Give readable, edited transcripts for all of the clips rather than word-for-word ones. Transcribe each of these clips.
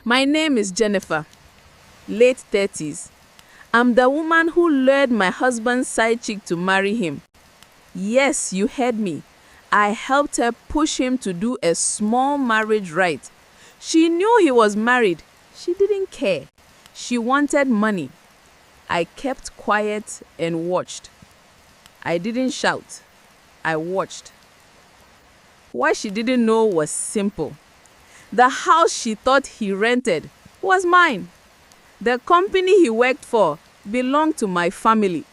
My name is Jennifer, late 30s. I'm the woman who lured my husband's side chick to marry him. Yes, you heard me. I helped her push him to do a small marriage rite. She knew he was married. She didn't care. She wanted money. I kept quiet and watched. I didn't shout. I watched. What she didn't know was simple. The house she thought he rented was mine. The company he worked for belonged to my family.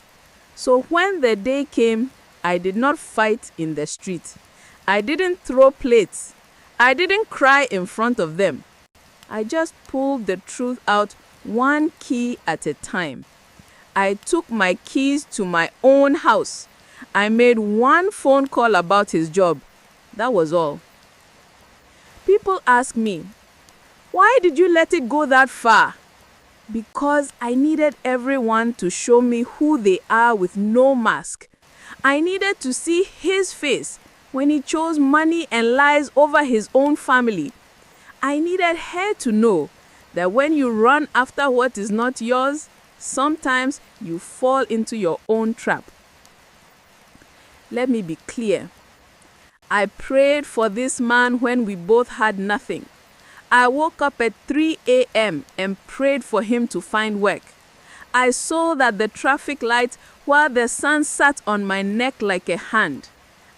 So when the day came, I did not fight in the street. I didn't throw plates. I didn't cry in front of them. I just pulled the truth out one key at a time. I took my keys to my own house. I made one phone call about his job. That was all. People ask me, why did you let it go that far? Because I needed everyone to show me who they are with no mask. I needed to see his face when he chose money and lies over his own family. I needed her to know that when you run after what is not yours, sometimes you fall into your own trap. Let me be clear. I prayed for this man when we both had nothing. I woke up at 3 a.m. and prayed for him to find work. I sold at the traffic light while the sun sat on my neck like a hand.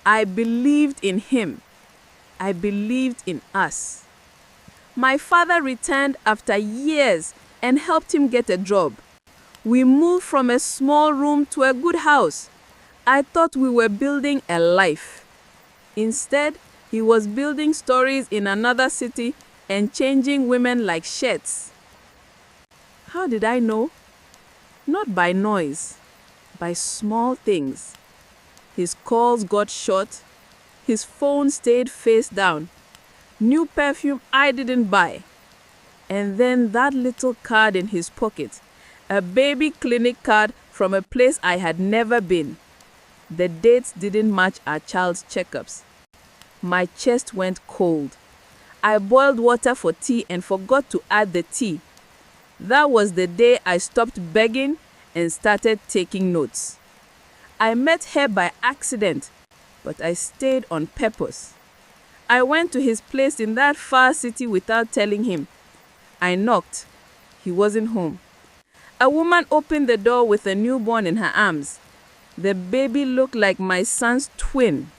I believed in him. I believed in us. My father returned after years and helped him get a job. We moved from a small room to a good house. I thought we were building a life. Instead, he was building stories in another city and changing women like shirts. How did I know? Not by noise, by small things. His calls got short. His phone stayed face down. New perfume I didn't buy. And then that little card in his pocket, a baby clinic card from a place I had never been. The dates didn't match our child's checkups. My chest went cold. I boiled water for tea and forgot to add the tea. That was the day I stopped begging and started taking notes. I met her by accident, but I stayed on purpose. I went to his place in that far city without telling him. I knocked. He wasn't home. A woman opened the door with a newborn in her arms. The baby looked like my son's twin.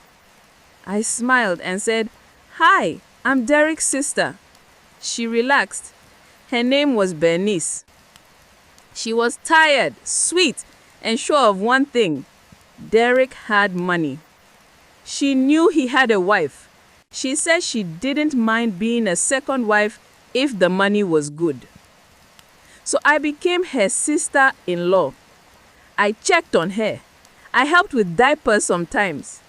I smiled and said, "Hi, I'm Derek's sister." She relaxed. Her name was Bernice. She was tired, sweet, and sure of one thing. Derek had money. She knew he had a wife. She said she didn't mind being a second wife if the money was good. So I became her sister-in-law. I checked on her. I helped with diapers sometimes.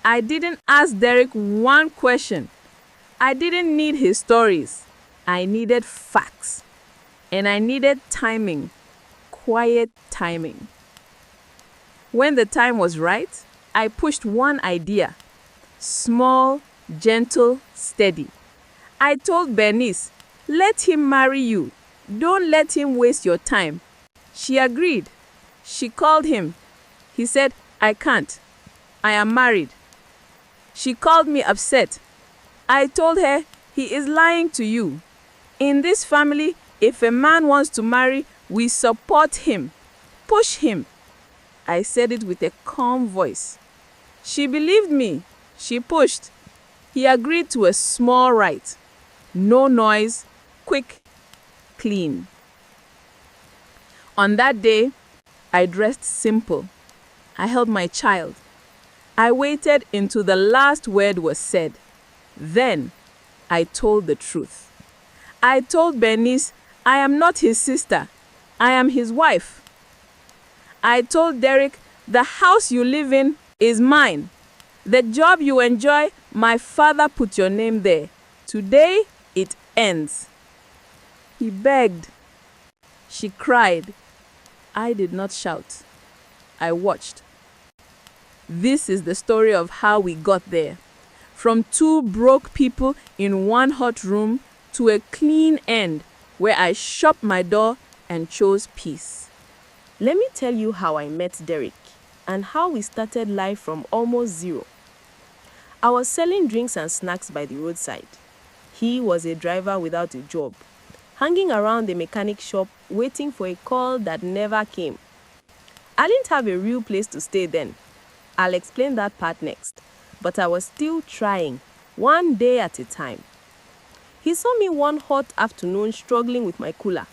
I didn't ask Derek one question. I didn't need his stories. I needed facts. And I needed timing. Quiet timing. When the time was right, I pushed one idea. Small, gentle, steady. I told Bernice, let him marry you. Don't let him waste your time. She agreed. She called him. He said, I can't. I am married. She called me upset. I told her, he is lying to you. In this family, if a man wants to marry, we support him. Push him. I said it with a calm voice. She believed me. She pushed. He agreed to a small rite. No noise, quick, clean. On that day, I dressed simple. I held my child. I waited until the last word was said. Then, I told the truth. I told Bernice, I am not his sister. I am his wife. I told Derek, the house you live in is mine. The job you enjoy, my father put your name there. Today, it ends. He begged. She cried. I did not shout. I watched. This is the story of how we got there. From two broke people in one hot room to a clean end where I shut my door and chose peace. Let me tell you how I met Derek and how we started life from almost zero. I was selling drinks and snacks by the roadside. He was a driver without a job, hanging around the mechanic shop waiting for a call that never came. I didn't have a real place to stay then. I'll explain that part next, but I was still trying, one day at a time. He saw me one hot afternoon struggling with my cooler.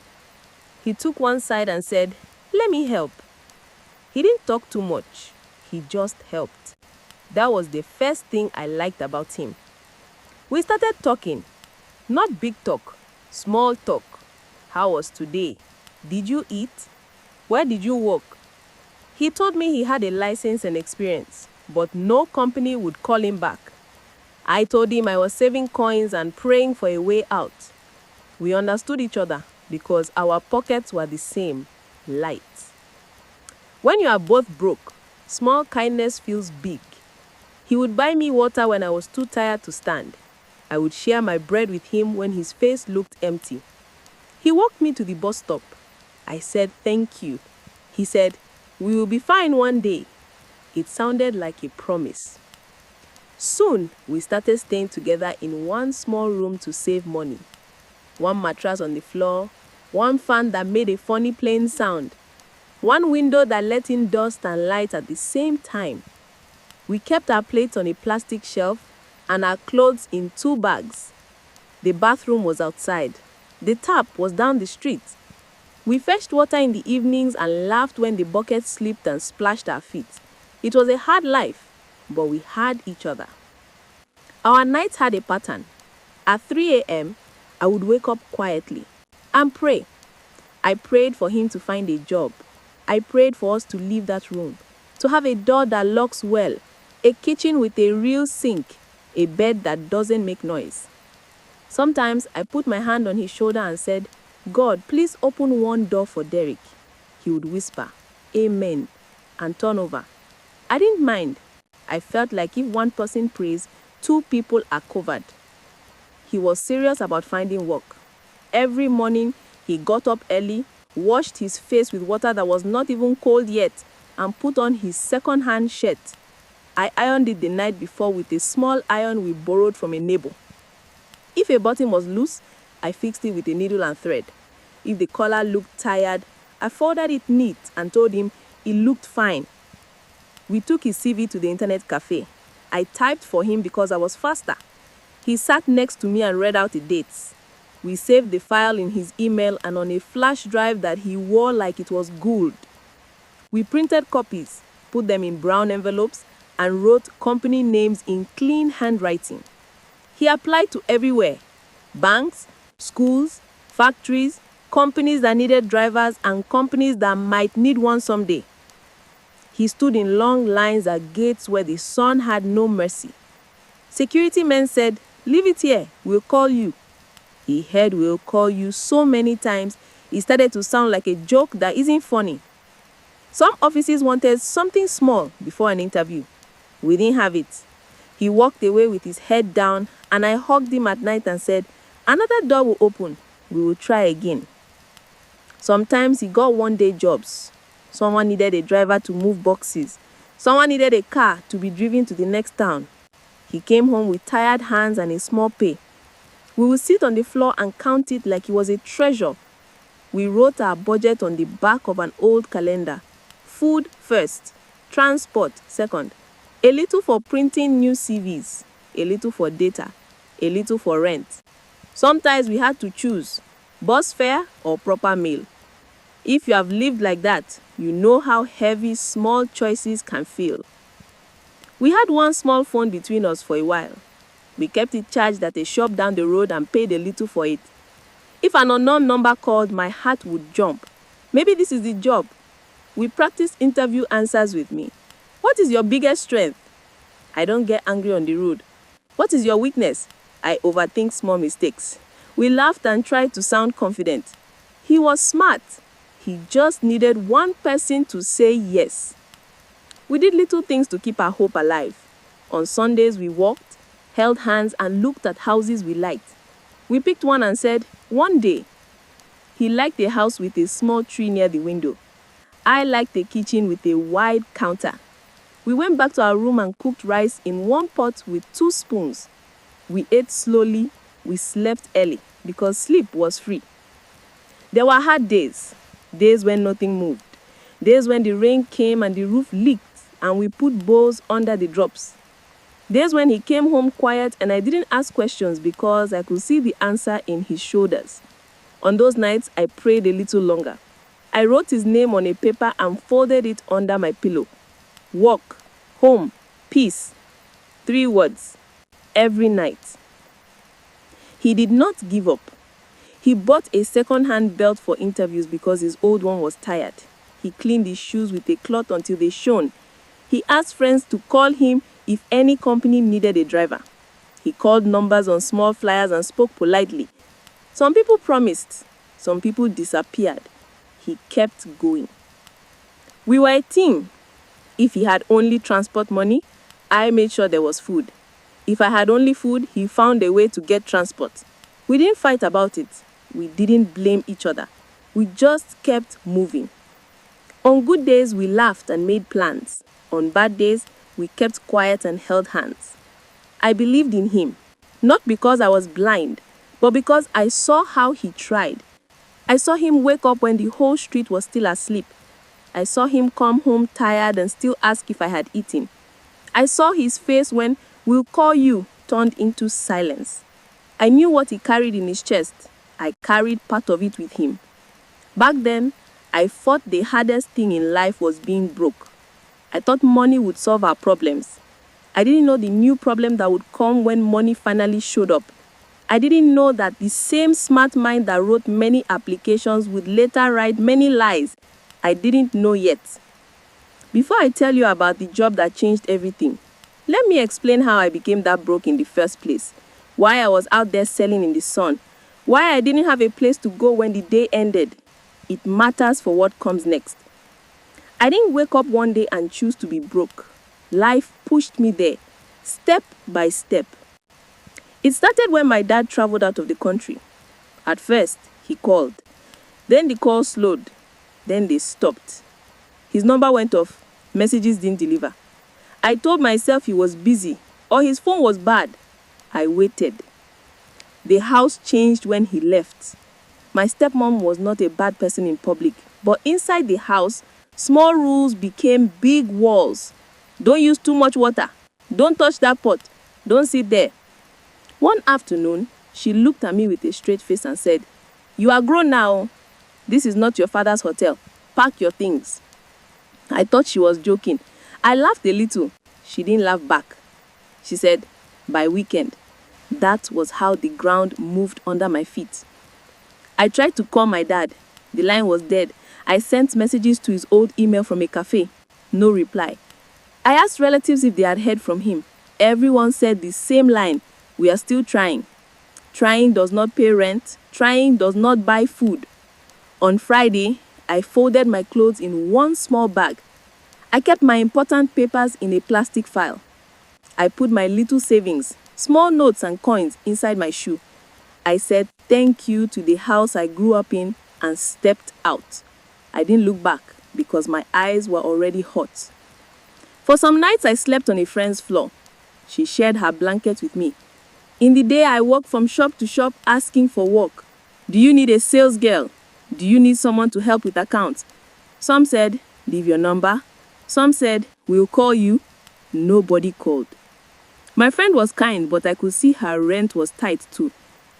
He took one side and said, "Let me help." He didn't talk too much. He just helped. That was the first thing I liked about him. We started talking. Not big talk, small talk. How was today? Did you eat? Where did you work? He told me he had a license and experience, but no company would call him back. I told him I was saving coins and praying for a way out. We understood each other because our pockets were the same, light. When you are both broke, small kindness feels big. He would buy me water when I was too tired to stand. I would share my bread with him when his face looked empty. He walked me to the bus stop. I said thank you. He said, "We will be fine one day." It sounded like a promise. Soon, we started staying together in one small room to save money. One mattress on the floor, one fan that made a funny playing sound, one window that let in dust and light at the same time. We kept our plates on a plastic shelf and our clothes in 2 bags. The bathroom was outside. The tap was down the street. We fetched water in the evenings and laughed when the bucket slipped and splashed our feet. It was a hard life, but we had each other. Our nights had a pattern. At 3 a.m., I would wake up quietly and pray. I prayed for him to find a job. I prayed for us to leave that room, to have a door that locks well, a kitchen with a real sink, a bed that doesn't make noise. Sometimes I put my hand on his shoulder and said, "God, please open one door for Derek." He would whisper, "Amen," and turn over. I didn't mind. I felt like if one person prays, 2 people are covered. He was serious about finding work. Every morning, he got up early, washed his face with water that was not even cold yet, and put on his second-hand shirt. I ironed it the night before with a small iron we borrowed from a neighbor. If a button was loose, I fixed it with a needle and thread. If the collar looked tired, I folded it neat and told him it looked fine. We took his CV to the internet cafe. I typed for him because I was faster. He sat next to me and read out the dates. We saved the file in his email and on a flash drive that he wore like it was gold. We printed copies, put them in brown envelopes, and wrote company names in clean handwriting. He applied to everywhere: banks, schools, factories, companies that needed drivers, and companies that might need one someday. He stood in long lines at gates where the sun had no mercy. Security men said, "Leave it here, we'll call you." He heard "we'll call you" so many times, it started to sound like a joke that isn't funny. Some offices wanted something small before an interview. We didn't have it. He walked away with his head down, and I hugged him at night and said, "Another door will open. We will try again." Sometimes he got one-day jobs. Someone needed a driver to move boxes. Someone needed a car to be driven to the next town. He came home with tired hands and a small pay. We would sit on the floor and count it like it was a treasure. We wrote our budget on the back of an old calendar. Food first, transport second, a little for printing new CVs, a little for data, a little for rent. Sometimes we had to choose bus fare or proper meal. If you have lived like that, you know how heavy small choices can feel. We had one small phone between us for a while. We kept it charged at a shop down the road and paid a little for it. If an unknown number called, my heart would jump. Maybe this is the job. We practiced interview answers with me. What is your biggest strength? I don't get angry on the road. What is your weakness? I overthink small mistakes. We laughed and tried to sound confident. He was smart. He just needed one person to say yes. We did little things to keep our hope alive. On Sundays, we walked, held hands, and looked at houses we liked. We picked one and said, "One day." He liked a house with a small tree near the window. I liked a kitchen with a wide counter. We went back to our room and cooked rice in one pot with 2 spoons. We ate slowly. We slept early because sleep was free. There were hard days, days when nothing moved, days when the rain came and the roof leaked and we put bowls under the drops. Days when he came home quiet and I didn't ask questions because I could see the answer in his shoulders. On those nights, I prayed a little longer. I wrote his name on a paper and folded it under my pillow. Work, home, peace. 3 words. Every night. He did not give up. He bought a second-hand belt for interviews because his old one was tired. He cleaned his shoes with a cloth until they shone. He asked friends to call him if any company needed a driver. He called numbers on small flyers and spoke politely. Some people promised. Some people disappeared. He kept going. We were a team. If he had only transport money, I made sure there was food. If I had only food, he found a way to get transport. We didn't fight about it. We didn't blame each other. We just kept moving. On good days, we laughed and made plans. On bad days, we kept quiet and held hands. I believed in him, not because I was blind, but because I saw how he tried. I saw him wake up when the whole street was still asleep. I saw him come home tired and still ask if I had eaten. I saw his face when "we'll call you" turned into silence. I knew what he carried in his chest. I carried part of it with him. Back then, I thought the hardest thing in life was being broke. I thought money would solve our problems. I didn't know the new problem that would come when money finally showed up. I didn't know that the same smart mind that wrote many applications would later write many lies. I didn't know yet. Before I tell you about the job that changed everything, let me explain how I became that broke in the first place, why I was out there selling in the sun, why I didn't have a place to go when the day ended. It matters for what comes next. I didn't wake up one day and choose to be broke. Life pushed me there, step by step. It started when my dad traveled out of the country. At first, he called. Then the call slowed. Then they stopped. His number went off. Messages didn't deliver. I told myself he was busy or his phone was bad. I waited. The house changed when he left. My stepmom was not a bad person in public, but inside the house, small rules became big walls. Don't use too much water. Don't touch that pot. Don't sit there. One afternoon, she looked at me with a straight face and said, "You are grown now. This is not your father's hotel. Pack your things." I thought she was joking. I laughed a little. She didn't laugh back. She said, "By weekend." That was how the ground moved under my feet. I tried to call my dad. The line was dead. I sent messages to his old email from a cafe. No reply. I asked relatives if they had heard from him. Everyone said the same line. "We are still trying." Trying does not pay rent. Trying does not buy food. On Friday, I folded my clothes in one small bag. I kept my important papers in a plastic file. I put my little savings, small notes and coins inside my shoe. I said thank you to the house I grew up in and stepped out. I didn't look back because my eyes were already hot. For some nights, I slept on a friend's floor. She shared her blanket with me. In the day, I walked from shop to shop asking for work. "Do you need a sales girl? Do you need someone to help with accounts?" Some said, "Leave your number." Some said, "We'll call you." Nobody called. My friend was kind, but I could see her rent was tight too.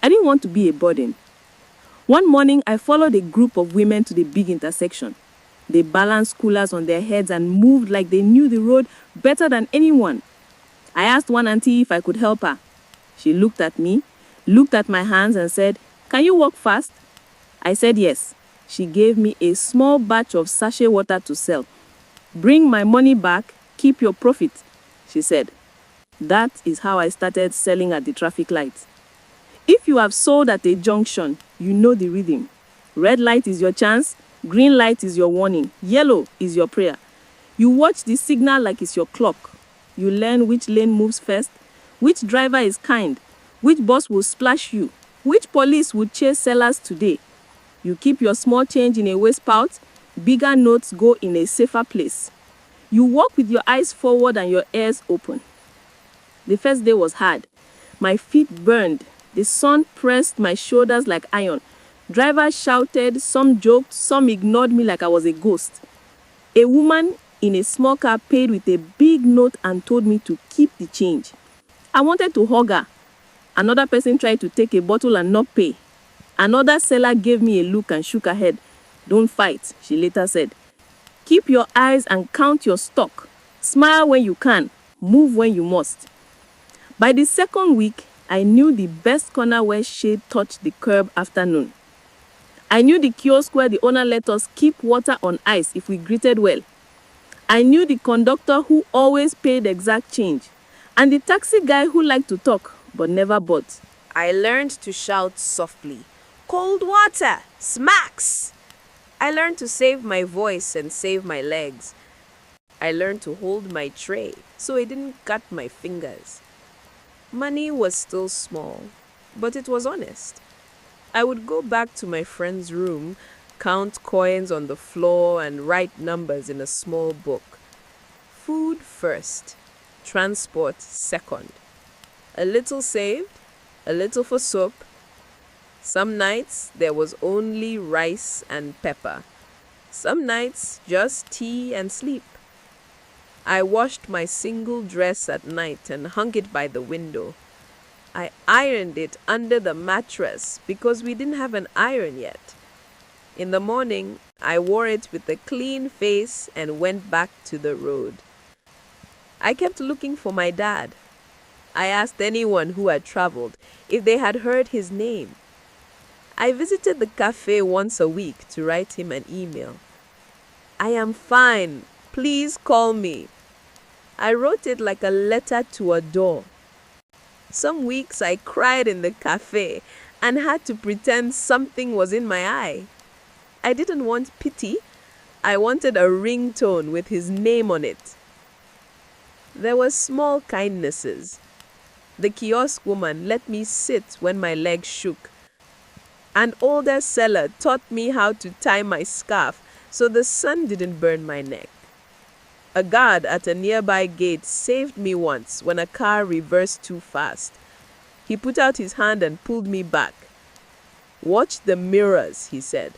I didn't want to be a burden. One morning, I followed a group of women to the big intersection. They balanced coolers on their heads and moved like they knew the road better than anyone. I asked one auntie if I could help her. She looked at me, looked at my hands and said, "Can you walk fast?" I said yes. She gave me a small batch of sachet water to sell. "Bring my money back, keep your profit," she said. That is how I started selling at the traffic lights. If you have sold at a junction, you know the rhythm. Red light is your chance, green light is your warning, yellow is your prayer. You watch the signal like it's your clock. You learn which lane moves first, which driver is kind, which boss will splash you, which police would chase sellers today. You keep your small change in a waist pouch, bigger notes go in a safer place. You walk with your eyes forward and your ears open. The first day was hard. My feet burned. The sun pressed my shoulders like iron. Drivers shouted, some joked, some ignored me like I was a ghost. A woman in a small car paid with a big note and told me to keep the change. I wanted to hug her. Another person tried to take a bottle and not pay. Another seller gave me a look and shook her head. Don't fight, she later said. Keep your eyes and count your stock. Smile when you can, move when you must. By the second week, I knew the best corner where shade touched the curb after noon. I knew the kiosk where the owner let us keep water on ice if we greeted well. I knew the conductor who always paid exact change, and the taxi guy who liked to talk but never bought. I learned to shout softly, "Cold water! Smacks!" I learned to save my voice and save my legs. I learned to hold my tray so it didn't cut my fingers. Money was still small, but it was honest. I would go back to my friend's room, count coins on the floor, and write numbers in a small book. Food first, transport second. A little saved, a little for soap. Some nights there was only rice and pepper. Some nights just tea and sleep. I washed my single dress at night and hung it by the window. I ironed it under the mattress because we didn't have an iron yet. In the morning, I wore it with a clean face and went back to the road. I kept looking for my dad. I asked anyone who had traveled if they had heard his name. I visited the cafe once a week to write him an email. I am fine. Please call me. I wrote it like a letter to a door. Some weeks I cried in the cafe and had to pretend something was in my eye. I didn't want pity. I wanted a ringtone with his name on it. There were small kindnesses. The kiosk woman let me sit when my legs shook. An older seller taught me how to tie my scarf so the sun didn't burn my neck. A guard at a nearby gate saved me once when a car reversed too fast. He put out his hand and pulled me back. "Watch the mirrors," he said.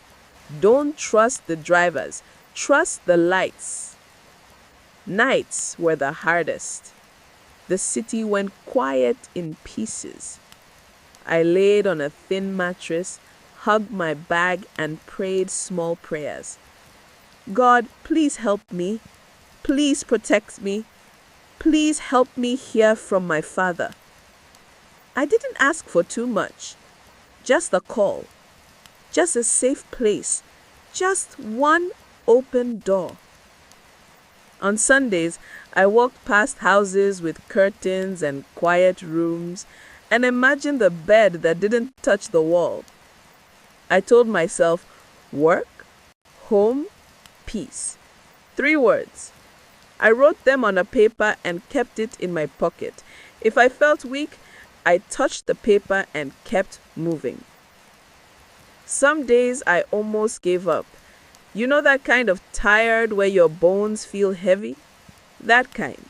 "Don't trust the drivers. Trust the lights." Nights were the hardest. The city went quiet in pieces. I laid on a thin mattress, hugged my bag, and prayed small prayers. God, please help me. Please protect me. Please help me hear from my Father. I didn't ask for too much. Just a call. Just a safe place. Just one open door. On Sundays, I walked past houses with curtains and quiet rooms and imagined the bed that didn't touch the wall. I told myself, work, home, peace. 3 words. I wrote them on a paper and kept it in my pocket. If I felt weak, I touched the paper and kept moving. Some days I almost gave up. You know that kind of tired where your bones feel heavy? That kind.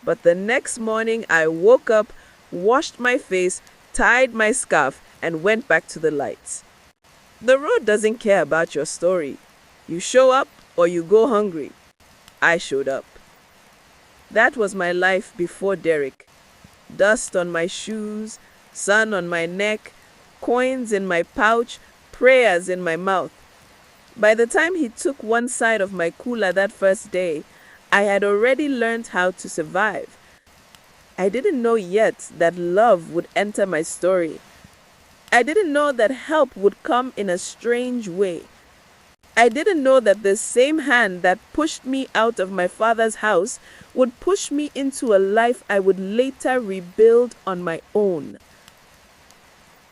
But the next morning I woke up, washed my face, tied my scarf, and went back to the lights. The road doesn't care about your story. You show up or you go hungry. I showed up. That was my life before Derek. Dust on my shoes, sun on my neck, coins in my pouch, prayers in my mouth. By the time he took one side of my cooler that first day, I had already learned how to survive. I didn't know yet that love would enter my story. I didn't know that help would come in a strange way. I didn't know that the same hand that pushed me out of my father's house would push me into a life I would later rebuild on my own.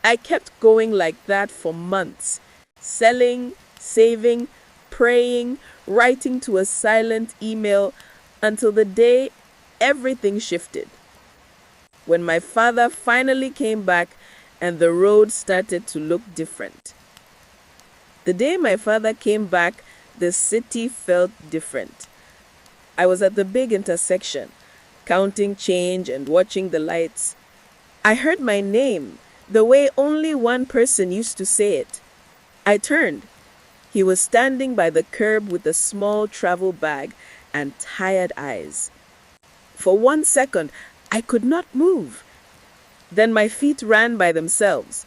I kept going like that for months, selling, saving, praying, writing to a silent email until the day everything shifted. When my father finally came back and the road started to look different. The day my father came back, the city felt different. I was at the big intersection, counting change and watching the lights. I heard my name, the way only one person used to say it. I turned. He was standing by the curb with a small travel bag and tired eyes. For 1 second, I could not move. Then my feet ran by themselves.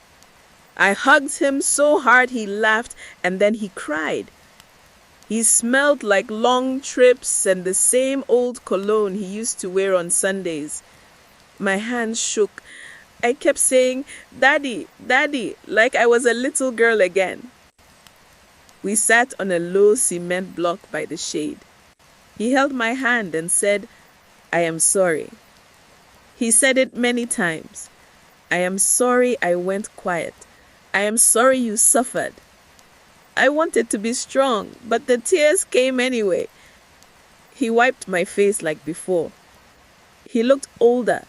I hugged him so hard he laughed and then he cried. He smelled like long trips and the same old cologne he used to wear on Sundays. My hands shook. I kept saying, "Daddy, Daddy," like I was a little girl again. We sat on a low cement block by the shade. He held my hand and said, "I am sorry." He said it many times. "I am sorry I went quiet. I am sorry you suffered." I wanted to be strong, but the tears came anyway. He wiped my face like before. He looked older,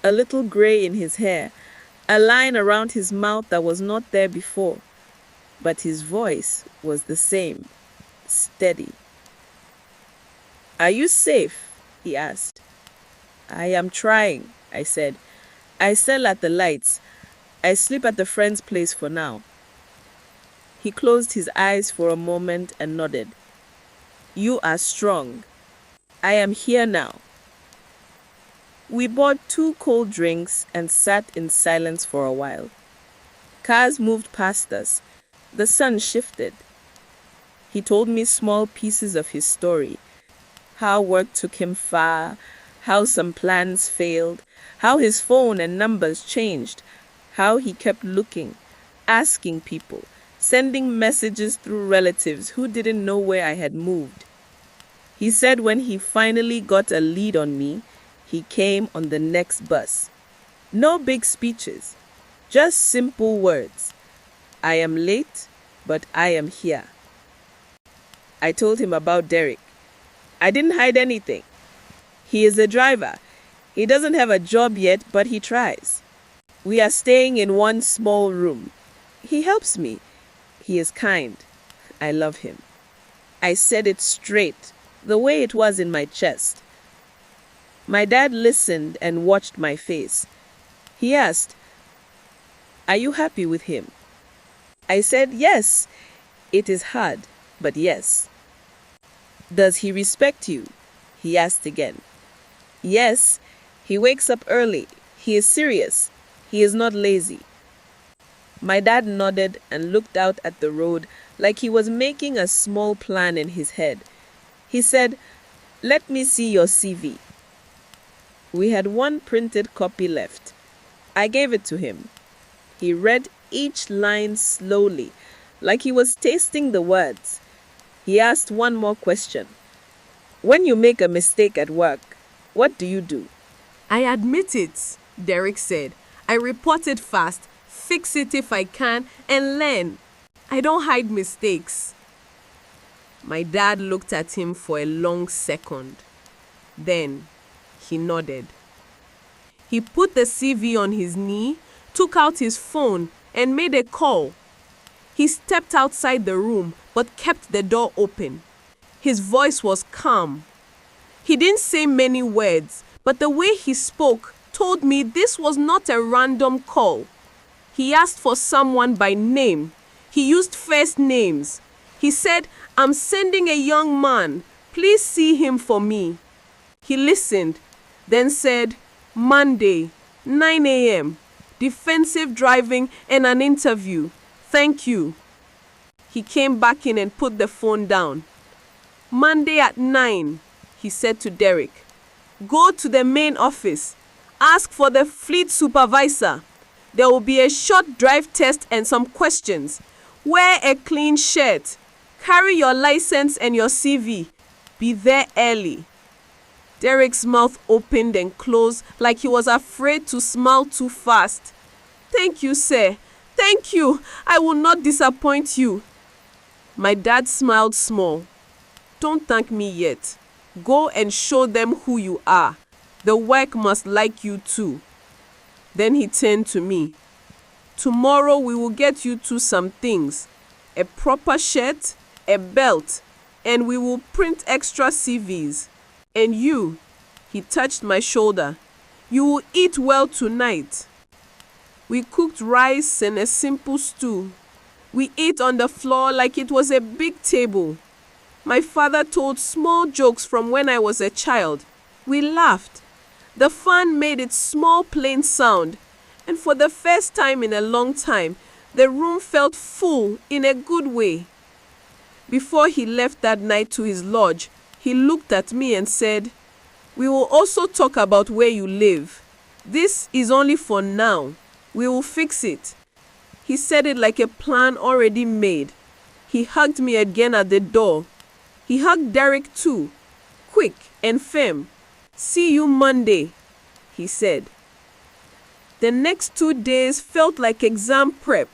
a little gray in his hair, a line around his mouth that was not there before. But his voice was the same, steady. "Are you safe?" he asked. "I am trying," I said. "I sell at the lights. I sleep at a friend's place for now." He closed his eyes for a moment and nodded. "You are strong. I am here now." We bought 2 cold drinks and sat in silence for a while. Cars moved past us. The sun shifted. He told me small pieces of his story, how work took him far, how some plans failed, how his phone and numbers changed, how he kept looking, asking people, sending messages through relatives who didn't know where I had moved. He said when he finally got a lead on me, he came on the next bus. No big speeches, just simple words. "I am late, but I am here." I told him about Derek. I didn't hide anything. He is a driver. He doesn't have a job yet, but he tries. We are staying in one small room. He helps me. He is kind. I love him. I said it straight, the way it was in my chest. My dad listened and watched my face. He asked, "Are you happy with him?" I said, "Yes. It is hard, but yes." "Does he respect you?" he asked again. "Yes. He wakes up early. He is serious. He is not lazy." My dad nodded and looked out at the road like he was making a small plan in his head. He said, "Let me see your CV." We had 1 printed copy left. I gave it to him. He read each line slowly, like he was tasting the words. He asked one more question. "When you make a mistake at work, what do you do?" I admit it, Derek said. I report it fast, fix it if I can, and learn. I don't hide mistakes. My dad looked at him for a long second. Then he nodded. He put the CV on his knee, took out his phone, and made a call. He stepped outside the room but kept the door open. His voice was calm. He didn't say many words, but the way he spoke told me this was not a random call. He asked for someone by name. He used first names. He said, "I'm sending a young man. Please see him for me." He listened, then said, "Monday, 9 a.m., defensive driving and an interview. Thank you." He came back in and put the phone down. "Monday at 9, he said to Derek. "Go to the main office. Ask for the fleet supervisor. There will be a short drive test and some questions. Wear a clean shirt. Carry your license and your CV. Be there early." Derek's mouth opened and closed like he was afraid to smile too fast. "Thank you, sir. Thank you. I will not disappoint you." My dad smiled small. "Don't thank me yet. Go and show them who you are. The work must like you too." Then he turned to me. "Tomorrow we will get you to some things. a proper shirt, a belt, and we will print extra CVs. And you, he touched my shoulder, you will eat well tonight. We cooked rice and a simple stew. We ate on the floor like it was a big table. My father told small jokes from when I was a child. We laughed. The fan made its small plain sound, and for the first time in a long time, the room felt full in a good way. Before he left that night to his lodge, he looked at me and said, "We will also talk about where you live. This is only for now. We will fix it." He said it like a plan already made. He hugged me again at the door. He hugged Derek too, quick and firm. "See you Monday," he said. The next 2 days felt like exam prep.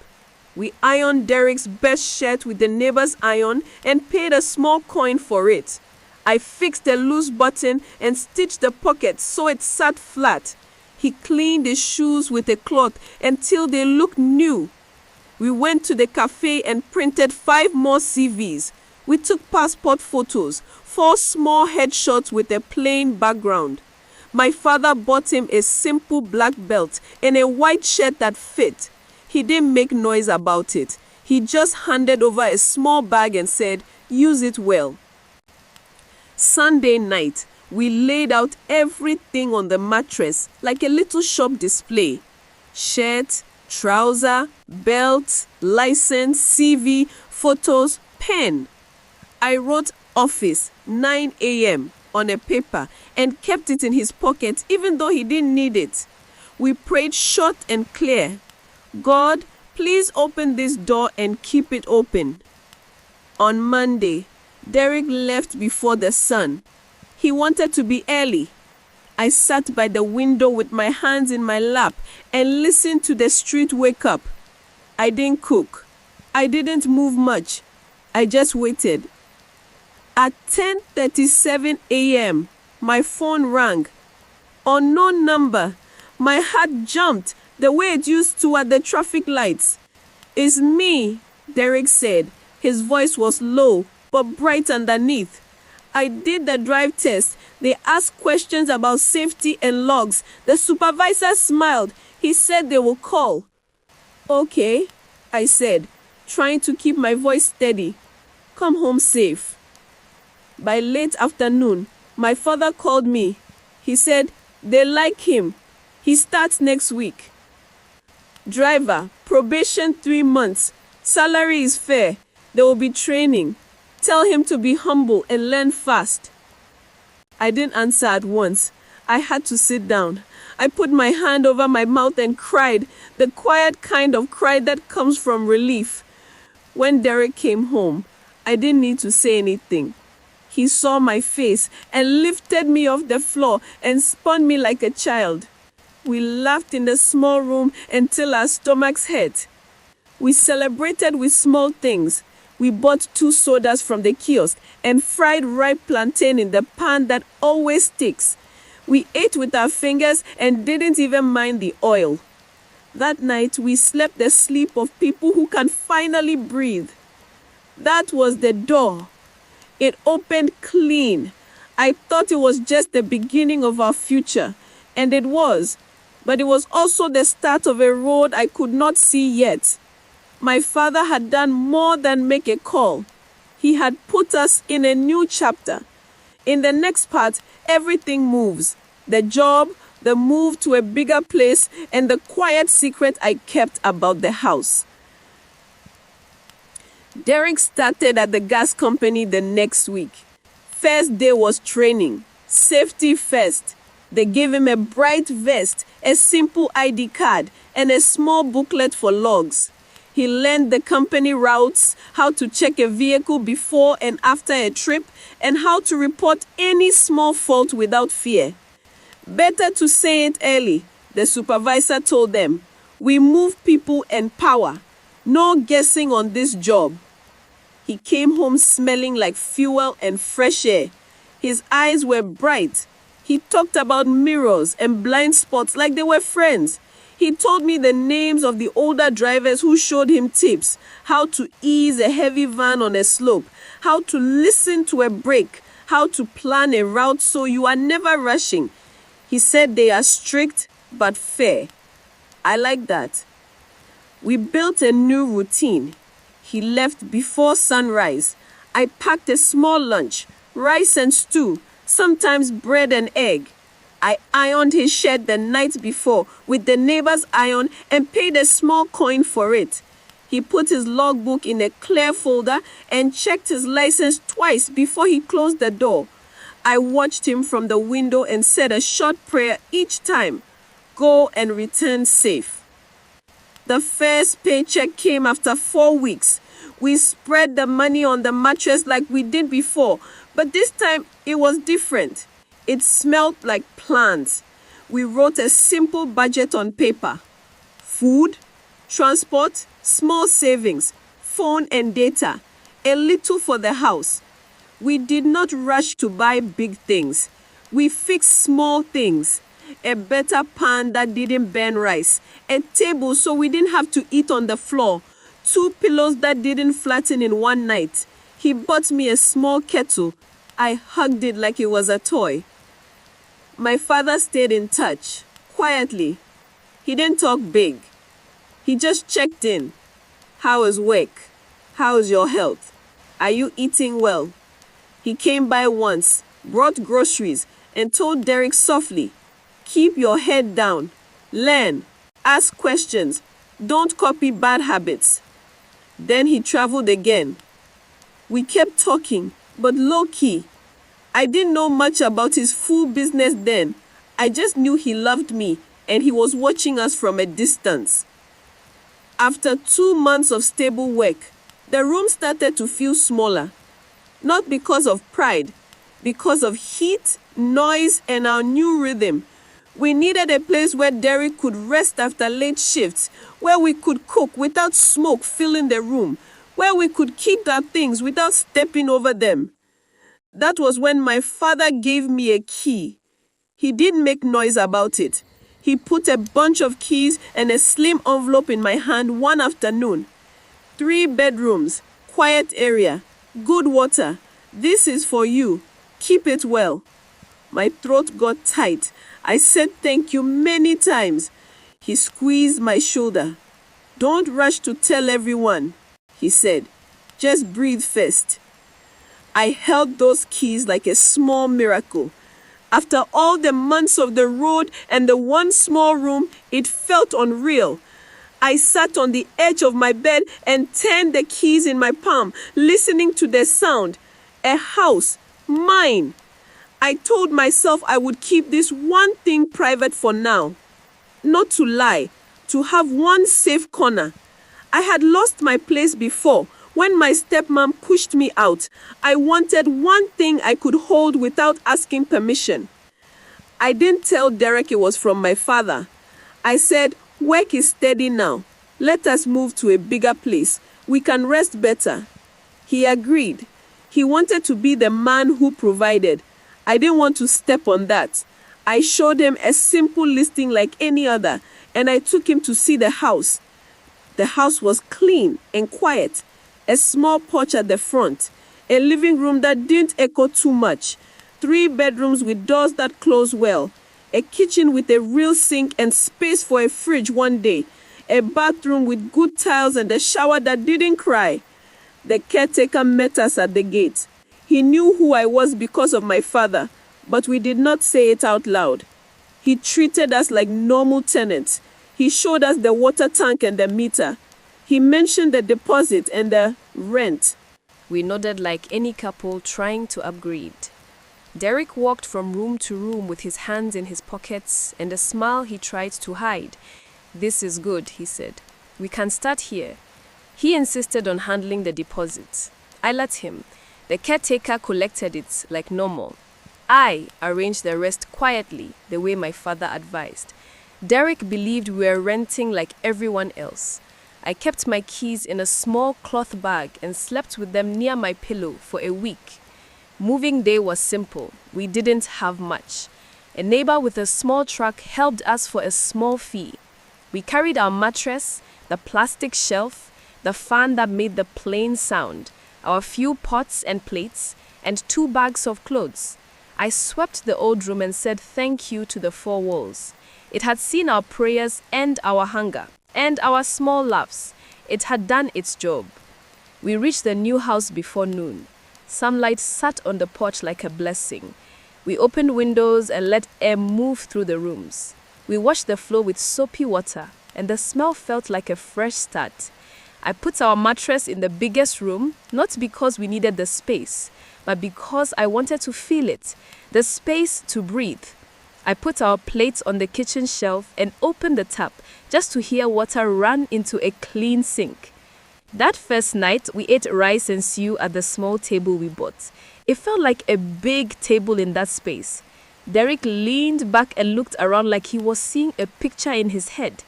We ironed Derek's best shirt with the neighbor's iron and paid a small coin for it. I fixed a loose button and stitched the pocket so it sat flat. He cleaned his shoes with a cloth until they looked new. We went to the cafe and printed 5 more CVs. We took passport photos, 4 small headshots with a plain background. My father bought him a simple black belt and a white shirt that fit. He didn't make noise about it. He just handed over a small bag and said, "Use it well." Sunday night, we laid out everything on the mattress like a little shop display. Shirt, trouser, belt, license, CV, photos, pen. I wrote office 9 a.m. on a paper and kept it in his pocket even though he didn't need it. We prayed short and clear. "God, please open this door and keep it open." On Monday, Derek left before the sun. He wanted to be early. I sat by the window with my hands in my lap and listened to the street wake up. I didn't cook. I didn't move much. I just waited. At 10:37 a.m., my phone rang. Unknown number. My heart jumped the way it used to at the traffic lights. "It's me," Derek said. His voice was low but bright underneath. I did the drive test. They asked questions about safety and logs. The supervisor smiled. He said they will call. "Okay," I said, trying to keep my voice steady. "Come home safe." By late afternoon, my father called me. He said, "They like him. He starts next week. Driver, probation 3 months. Salary is fair. There will be training. Tell him to be humble and learn fast." I didn't answer at once. I had to sit down. I put my hand over my mouth and cried, the quiet kind of cry that comes from relief. When Derek came home, I didn't need to say anything. He saw my face and lifted me off the floor and spun me like a child. We laughed in the small room until our stomachs hurt. We celebrated with small things. We bought 2 sodas from the kiosk and fried ripe plantain in the pan that always sticks. We ate with our fingers and didn't even mind the oil. That night, we slept the sleep of people who can finally breathe. That was the door. It opened clean. I thought it was just the beginning of our future, and it was. But it was also the start of a road I could not see yet. My father had done more than make a call. He had put us in a new chapter. In the next part, everything moves. The job, the move to a bigger place, and the quiet secret I kept about the house. Derek started at the gas company the next week. First day was training. Safety first. They gave him a bright vest, a simple ID card, and a small booklet for logs. He learned the company routes, how to check a vehicle before and after a trip, and how to report any small fault without fear. Better to say it early, the supervisor told them. We move people and power. No guessing on this job. He came home smelling like fuel and fresh air. His eyes were bright. He talked about mirrors and blind spots like they were friends. He told me the names of the older drivers who showed him tips, how to ease a heavy van on a slope, how to listen to a brake, how to plan a route so you are never rushing. He said they are strict but fair. I like that. We built a new routine. He left before sunrise. I packed a small lunch, rice and stew, sometimes bread and egg. I ironed his shirt the night before with the neighbor's iron and paid a small coin for it. He put his logbook in a clear folder and checked his license twice before he closed the door. I watched him from the window and said a short prayer each time. Go and return safe. The first paycheck came after 4 weeks. We spread the money on the mattress like we did before, but this time it was different. It smelled like plants. We wrote a simple budget on paper. Food, transport, small savings, phone and data, a little for the house. We did not rush to buy big things. We fixed small things. A better pan that didn't burn rice, a table so we didn't have to eat on the floor, 2 pillows that didn't flatten in one night. He bought me a small kettle. I hugged it like it was a toy. My father stayed in touch, quietly. He didn't talk big. He just checked in. How is work? How is your health? Are you eating well? He came by once, brought groceries, and told Derek softly, keep your head down. Learn. Ask questions. Don't copy bad habits. Then he traveled again. We kept talking, but low-key. I didn't know much about his full business then. I just knew he loved me and he was watching us from a distance. After 2 months of stable work, the room started to feel smaller. Not because of pride, because of heat, noise, and our new rhythm. We needed a place where Derek could rest after late shifts, where we could cook without smoke filling the room, where we could keep our things without stepping over them. That was when my father gave me a key. He didn't make noise about it. He put a bunch of keys and a slim envelope in my hand one afternoon. 3 bedrooms, quiet area, good water. This is for you. Keep it well. My throat got tight. I said thank you many times. He squeezed my shoulder. Don't rush to tell everyone, he said. Just breathe first. I held those keys like a small miracle. After all the months of the road and the one small room, it felt unreal. I sat on the edge of my bed and turned the keys in my palm, listening to their sound. A house, mine. I told myself I would keep this one thing private for now. Not to lie, to have one safe corner. I had lost my place before. When my stepmom pushed me out, I wanted one thing I could hold without asking permission. I didn't tell Derek it was from my father. I said, work is steady now. Let us move to a bigger place. We can rest better. He agreed. He wanted to be the man who provided. I didn't want to step on that. I showed him a simple listing like any other, and I took him to see the house. The house was clean and quiet. A small porch at the front, a living room that didn't echo too much, 3 bedrooms with doors that close well, a kitchen with a real sink and space for a fridge one day, a bathroom with good tiles and a shower that didn't cry. The caretaker met us at the gate. He knew who I was because of my father, but we did not say it out loud. He treated us like normal tenants. He showed us the water tank and the meter. He mentioned the deposit and the rent. We nodded like any couple trying to upgrade. Derek walked from room to room with his hands in his pockets and a smile he tried to hide. This is good, he said. We can start here. He insisted on handling the deposit. I let him. The caretaker collected it like normal. I arranged the rest quietly, the way my father advised. Derek believed we were renting like everyone else. I kept my keys in a small cloth bag and slept with them near my pillow for a week. Moving day was simple. We didn't have much. A neighbor with a small truck helped us for a small fee. We carried our mattress, the plastic shelf, the fan that made the plane sound, our few pots and plates, and 2 bags of clothes. I swept the old room and said thank you to the 4 walls. It had seen our prayers and our hunger, and our small laughs. It had done its job. We reached the new house before noon. Sunlight sat on the porch like a blessing. We opened windows and let air move through the rooms. We washed the floor with soapy water, and the smell felt like a fresh start. I put our mattress in the biggest room, not because we needed the space, but because I wanted to feel it, the space to breathe. I put our plates on the kitchen shelf and opened the tap just to hear water run into a clean sink. That first night, we ate rice and stew at the small table we bought. It felt like a big table in that space. Derek leaned back and looked around like he was seeing a picture in his head.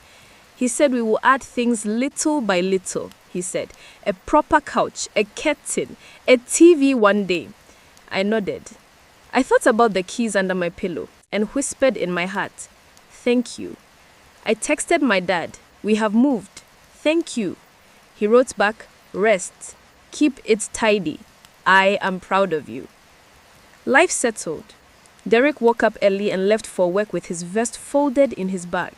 He said we will add things little by little, he said. A proper couch, a curtain, a TV one day. I nodded. I thought about the keys under my pillow and whispered in my heart, thank you. I texted my dad, we have moved. Thank you. He wrote back, rest. Keep it tidy. I am proud of you. Life settled. Derek woke up early and left for work with his vest folded in his bag.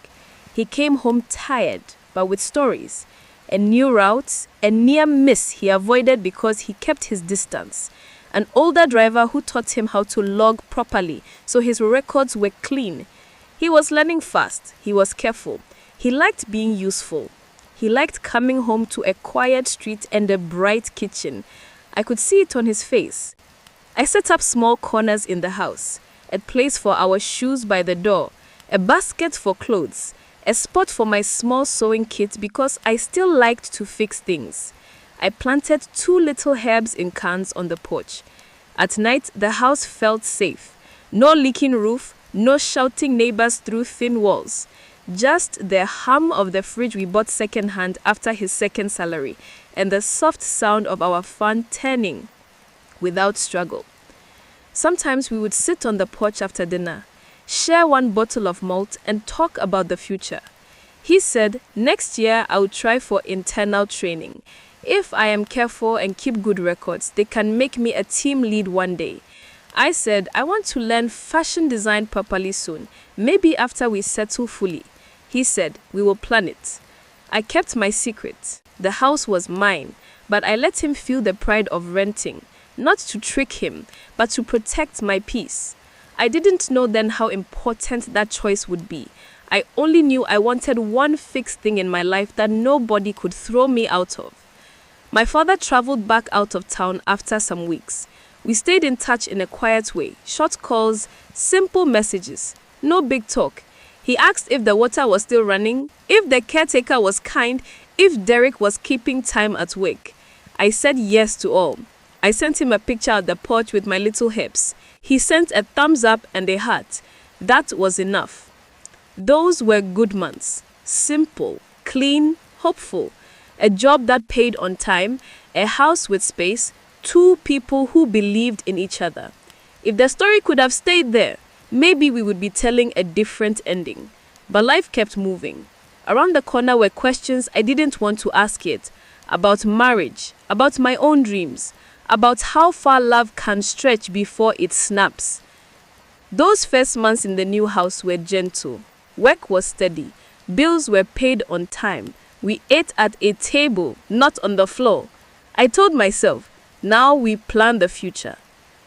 He came home tired, but with stories. A new route, a near miss he avoided because he kept his distance. An older driver who taught him how to log properly, so his records were clean. He was learning fast. He was careful. He liked being useful. He liked coming home to a quiet street and a bright kitchen. I could see it on his face. I set up small corners in the house, a place for our shoes by the door, a basket for clothes, a spot for my small sewing kit because I still liked to fix things. I planted 2 little herbs in cans on the porch. At night, the house felt safe. No leaking roof, no shouting neighbors through thin walls. Just the hum of the fridge we bought secondhand after his second salary, and the soft sound of our fan turning without struggle. Sometimes we would sit on the porch after dinner, share 1 bottle of malt, and talk about the future. He said, next year I will try for internal training. If I am careful and keep good records, they can make me a team lead one day. I said, I want to learn fashion design properly soon, maybe after we settle fully. He said, we will plan it. I kept my secret. The house was mine, but I let him feel the pride of renting, not to trick him, but to protect my peace. I didn't know then how important that choice would be. I only knew I wanted one fixed thing in my life that nobody could throw me out of. My father traveled back out of town after some weeks. We stayed in touch in a quiet way, short calls, simple messages, no big talk. He asked if the water was still running, if the caretaker was kind, if Derek was keeping time at work. I said yes to all. I sent him a picture of the porch with my little hips. He sent a thumbs up and a heart. That was enough. Those were good months. Simple, clean, hopeful. A job that paid on time, a house with space, 2 people who believed in each other. If the story could have stayed there, maybe we would be telling a different ending. But life kept moving. Around the corner were questions I didn't want to ask yet, about marriage, about my own dreams, about how far love can stretch before it snaps. Those first months in the new house were gentle. Work was steady. Bills were paid on time. We ate at a table, not on the floor. I told myself, now we plan the future.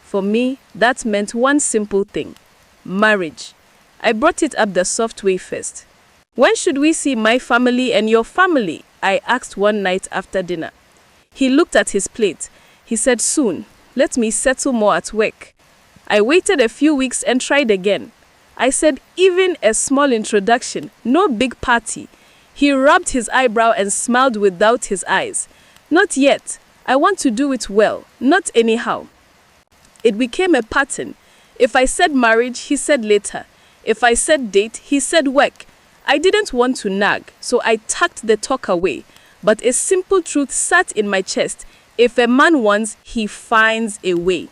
For me, that meant one simple thing: marriage. I brought it up the soft way first. When should we see my family and your family? I asked one night after dinner. He looked at his plate. He said, soon. Let me settle more at work. I waited a few weeks and tried again. I said, even a small introduction, no big party. He rubbed his eyebrow and smiled without his eyes. Not yet. I want to do it well, not anyhow. It became a pattern. If I said marriage, he said later. If I said date, he said work. I didn't want to nag, so I tucked the talk away. But a simple truth sat in my chest. If a man wants, he finds a way.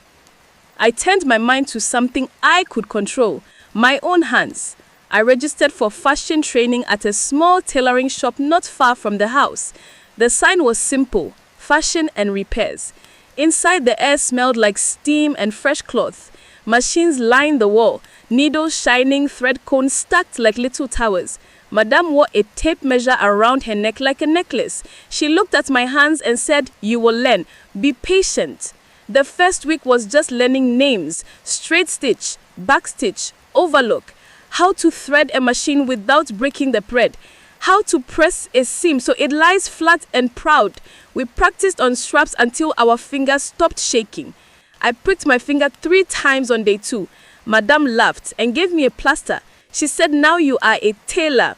I turned my mind to something I could control, my own hands. I registered for fashion training at a small tailoring shop not far from the house. The sign was simple: fashion and repairs. Inside, the air smelled like steam and fresh cloth. Machines lined the wall, needles shining, thread cones stacked like little towers. Madame wore a tape measure around her neck like a necklace. She looked at my hands and said, "You will learn. Be patient." The first week was just learning names: straight stitch, back stitch, overlock, how to thread a machine without breaking the thread, how to press a seam so it lies flat and proud. We practiced on straps until our fingers stopped shaking. I pricked my finger 3 times on day 2. Madame laughed and gave me a plaster. She said, "Now you are a tailor."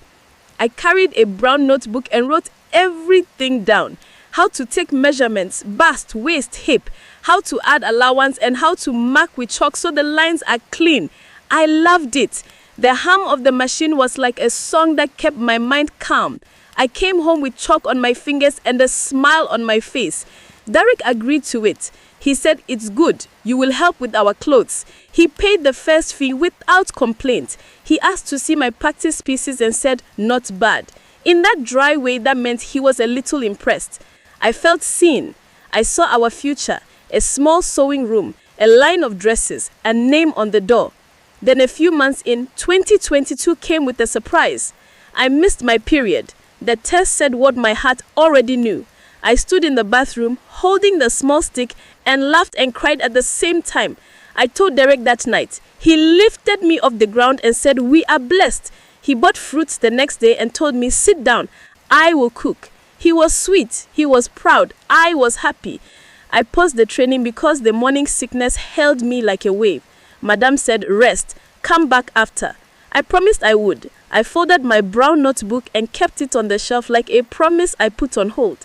I carried a brown notebook and wrote everything down: how to take measurements, bust, waist, hip, how to add allowance, and how to mark with chalk so the lines are clean. I loved it. The hum of the machine was like a song that kept my mind calm. I came home with chalk on my fingers and a smile on my face. Derek agreed to it. He said, "It's good. You will help with our clothes." He paid the first fee without complaint. He asked to see my practice pieces and said, "Not bad." In that dry way, that meant he was a little impressed. I felt seen. I saw our future: a small sewing room, a line of dresses, a name on the door. Then a few months in, 2022 came with a surprise. I missed my period. The test said what my heart already knew. I stood in the bathroom, holding the small stick, and laughed and cried at the same time. I told Derek that night. He lifted me off the ground and said, "We are blessed." He bought fruits the next day and told me, "Sit down. I will cook." He was sweet. He was proud. I was happy. I paused the training because the morning sickness held me like a wave. Madame said, "Rest. Come back after." I promised I would. I folded my brown notebook and kept it on the shelf like a promise I put on hold.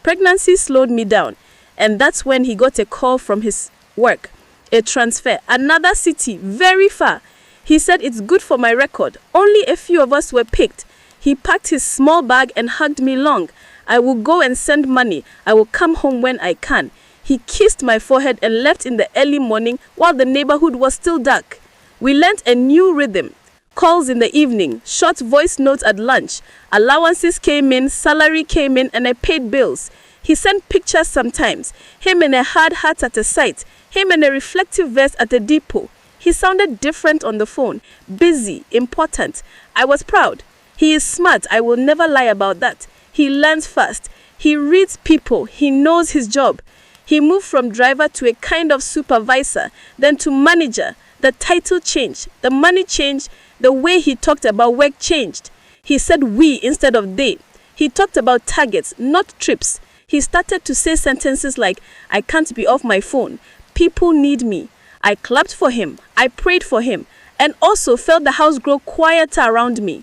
Pregnancy slowed me down, and that's when he got a call from his work. A transfer, another city, very far. He said it's good for my record. Only a few of us were picked. He packed his small bag and hugged me long. I will go and send money. I will come home when I can. He kissed my forehead and left in the early morning while the neighborhood was still dark. We learnt a new rhythm. Calls in the evening, short voice notes at lunch. Allowances came in, salary came in, and I paid bills. He sent pictures sometimes. Him in a hard hat at a site. Him in a reflective vest at a depot. He sounded different on the phone. Busy, important. I was proud. He is smart. I will never lie about that. He learns fast. He reads people. He knows his job. He moved from driver to a kind of supervisor, then to manager. The title changed. The money changed. The way he talked about work changed. He said "we" instead of "they." He talked about targets, not trips. He started to say sentences like, "I can't be off my phone. People need me." I clapped for him. I prayed for him, and also felt the house grow quieter around me.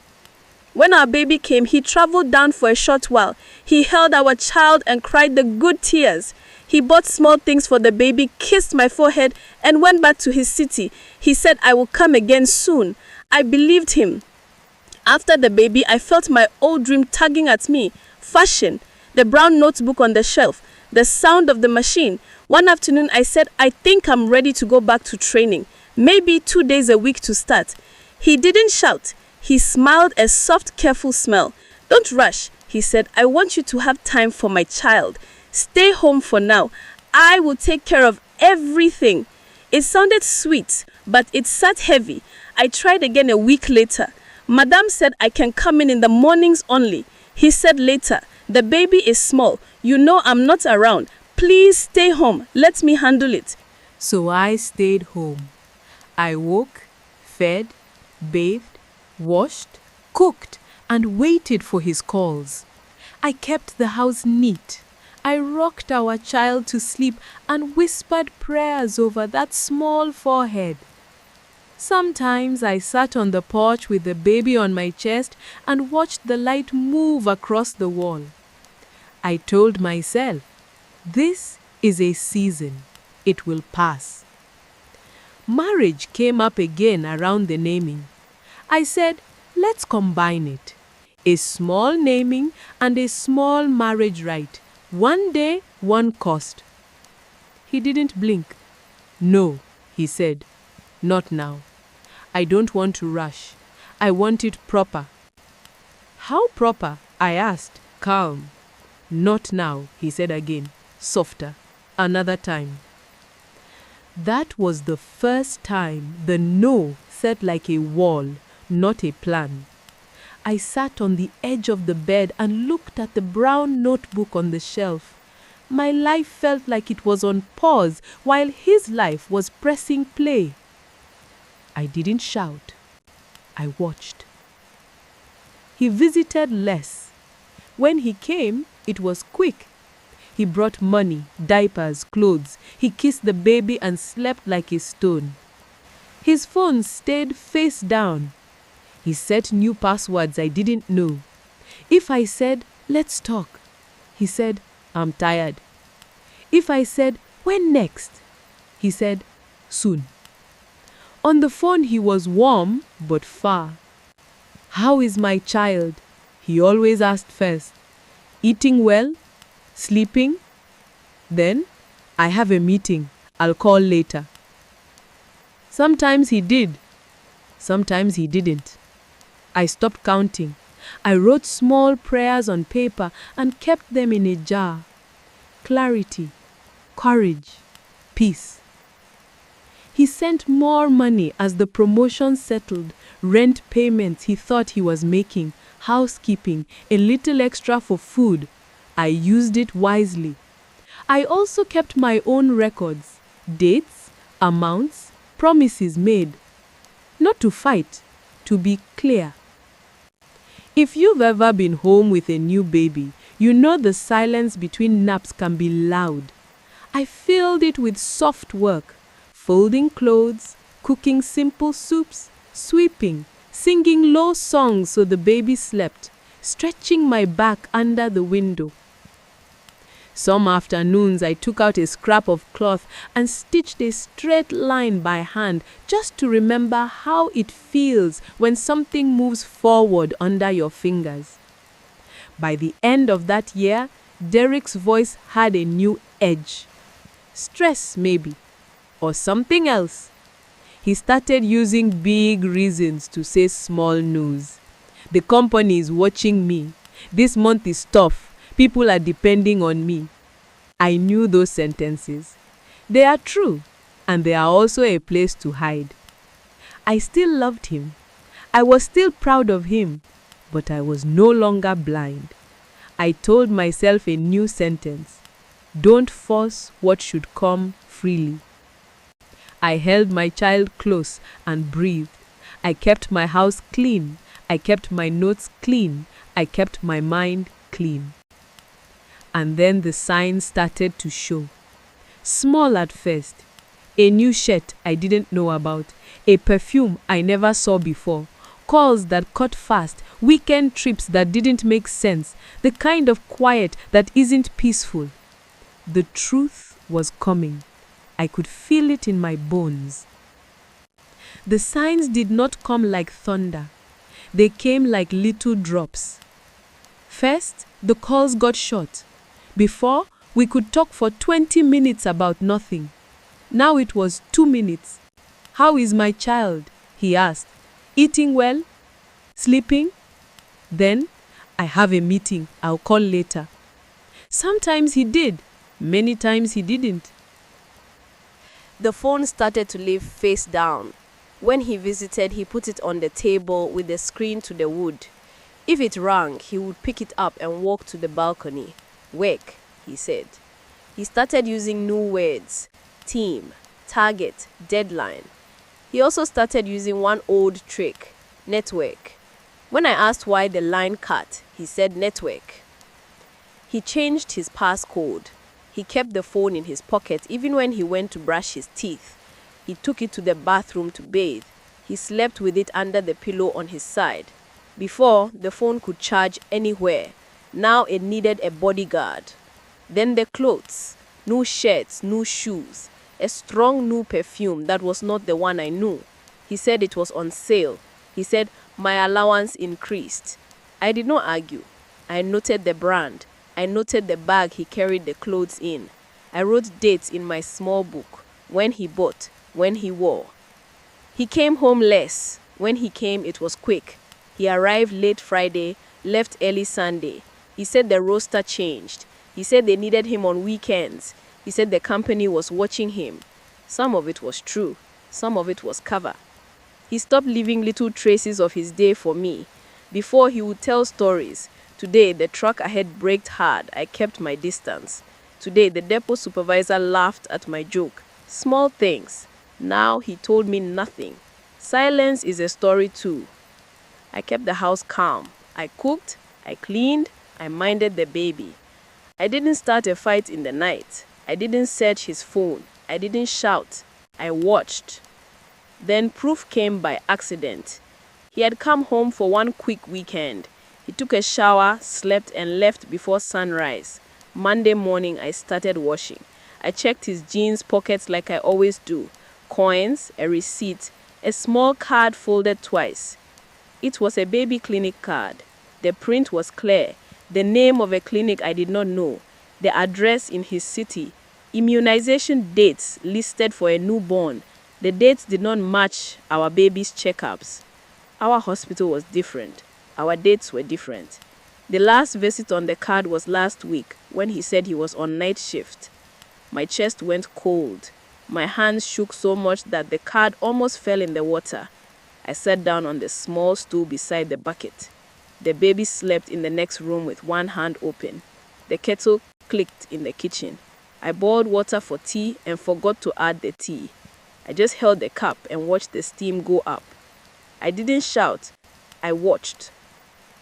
When our baby came, he traveled down for a short while. He held our child and cried the good tears. He bought small things for the baby, kissed my forehead, and went back to his city. He said, "I will come again soon." I believed him. After the baby, I felt my old dream tugging at me. Fashion, the brown notebook on the shelf, the sound of the machine. One afternoon, I said, "I think I'm ready to go back to training. Maybe 2 days a week to start." He didn't shout. He smiled, a soft, careful smile. "Don't rush," he said. "I want you to have time for my child. Stay home for now. I will take care of everything." It sounded sweet, but it sat heavy. I tried again a week later. Madame said I can come in the mornings only. He said later, "The baby is small. You know I'm not around. Please stay home. Let me handle it." So I stayed home. I woke, fed, bathed, washed, cooked, and waited for his calls. I kept the house neat. I rocked our child to sleep and whispered prayers over that small forehead. Sometimes I sat on the porch with the baby on my chest and watched the light move across the wall. I told myself, this is a season. It will pass. Marriage came up again around the naming. I said, let's combine it. A small naming and a small marriage rite. One day, one cost. He didn't blink. "No," he said, "not now. I don't want to rush. I want it proper." "How proper?" I asked, calm. "Not now," he said again, softer. "Another time." That was the first time the no felt like a wall, not a plan. I sat on the edge of the bed and looked at the brown notebook on the shelf. My life felt like it was on pause while his life was pressing play. I didn't shout. I watched. He visited less. When he came, it was quick. He brought money, diapers, clothes. He kissed the baby and slept like a stone. His phone stayed face down. He set new passwords I didn't know. If I said, "Let's talk," he said, "I'm tired." If I said, "When next?" he said, "Soon." On the phone he was warm but far. "How is my child?" he always asked first. "Eating well? Sleeping?" Then, "I have a meeting. I'll call later." Sometimes he did. Sometimes he didn't. I stopped counting. I wrote small prayers on paper and kept them in a jar. Clarity, courage, peace. He sent more money as the promotion settled, rent payments he thought he was making, housekeeping, a little extra for food. I used it wisely. I also kept my own records, dates, amounts, promises made. Not to fight, to be clear. If you've ever been home with a new baby, you know the silence between naps can be loud. I filled it with soft work, folding clothes, cooking simple soups, sweeping, singing low songs so the baby slept, stretching my back under the window. Some afternoons I took out a scrap of cloth and stitched a straight line by hand just to remember how it feels when something moves forward under your fingers. By the end of that year, Derek's voice had a new edge. Stress, maybe, or something else. He started using big reasons to say small news. The company is watching me. This month is tough. People are depending on me. I knew those sentences. They are true, and they are also a place to hide. I still loved him. I was still proud of him, but I was no longer blind. I told myself a new sentence. Don't force what should come freely. I held my child close and breathed. I kept my house clean. I kept my notes clean. I kept my mind clean. And then the signs started to show. Small at first. A new shirt I didn't know about. A perfume I never saw before. Calls that cut fast. Weekend trips that didn't make sense. The kind of quiet that isn't peaceful. The truth was coming. I could feel it in my bones. The signs did not come like thunder. They came like little drops. First, the calls got short. Before, we could talk for 20 minutes about nothing. Now it was 2 minutes. "How is my child?" he asked. "Eating well? Sleeping?" Then, "I have a meeting. I'll call later." Sometimes he did. Many times he didn't. The phone started to live face down. When he visited, he put it on the table with the screen to the wood. If it rang, he would pick it up and walk to the balcony. "Work," he said. He started using new words: team, target, deadline. He also started using one old trick: network. When I asked why the line cut, he said network. He changed his passcode. He kept the phone in his pocket even when he went to brush his teeth. He took it to the bathroom to bathe. He slept with it under the pillow on his side. Before, the phone could charge anywhere. Now it needed a bodyguard. Then the clothes, new shirts, new shoes, a strong new perfume that was not the one I knew. He said it was on sale. He said my allowance increased. I did not argue. I noted the brand. I noted the bag he carried the clothes in. I wrote dates in my small book: when he bought, when he wore. He came home less, When he came, it was quick. He arrived late Friday, left early Sunday. He said the roster changed. He said they needed him on weekends. He said the company was watching him. Some of it was true. Some of it was cover. He stopped leaving little traces of his day for me. Before, he would tell stories. Today, the truck ahead braked hard. I kept my distance. Today, the depot supervisor laughed at my joke. Small things. Now, he told me nothing. Silence is a story too. I kept the house calm. I cooked, I cleaned, I minded the baby. I didn't start a fight in the night. I didn't search his phone. I didn't shout. I watched. Then proof came by accident. He had come home for one quick weekend. He took a shower, slept, and left before sunrise. Monday morning, I started washing. I checked his jeans pockets like I always do. Coins, a receipt, a small card folded twice. It was a baby clinic card. The print was clear. The name of a clinic I did not know. The address in his city. Immunization dates listed for a newborn. The dates did not match our baby's checkups. Our hospital was different. Our dates were different. The last visit on the card was last week when he said he was on night shift. My chest went cold. My hands shook so much that the card almost fell in the water. I sat down on the small stool beside the bucket. The baby slept in the next room with one hand open. The kettle clicked in the kitchen. I boiled water for tea and forgot to add the tea. I just held the cup and watched the steam go up. I didn't shout. I watched.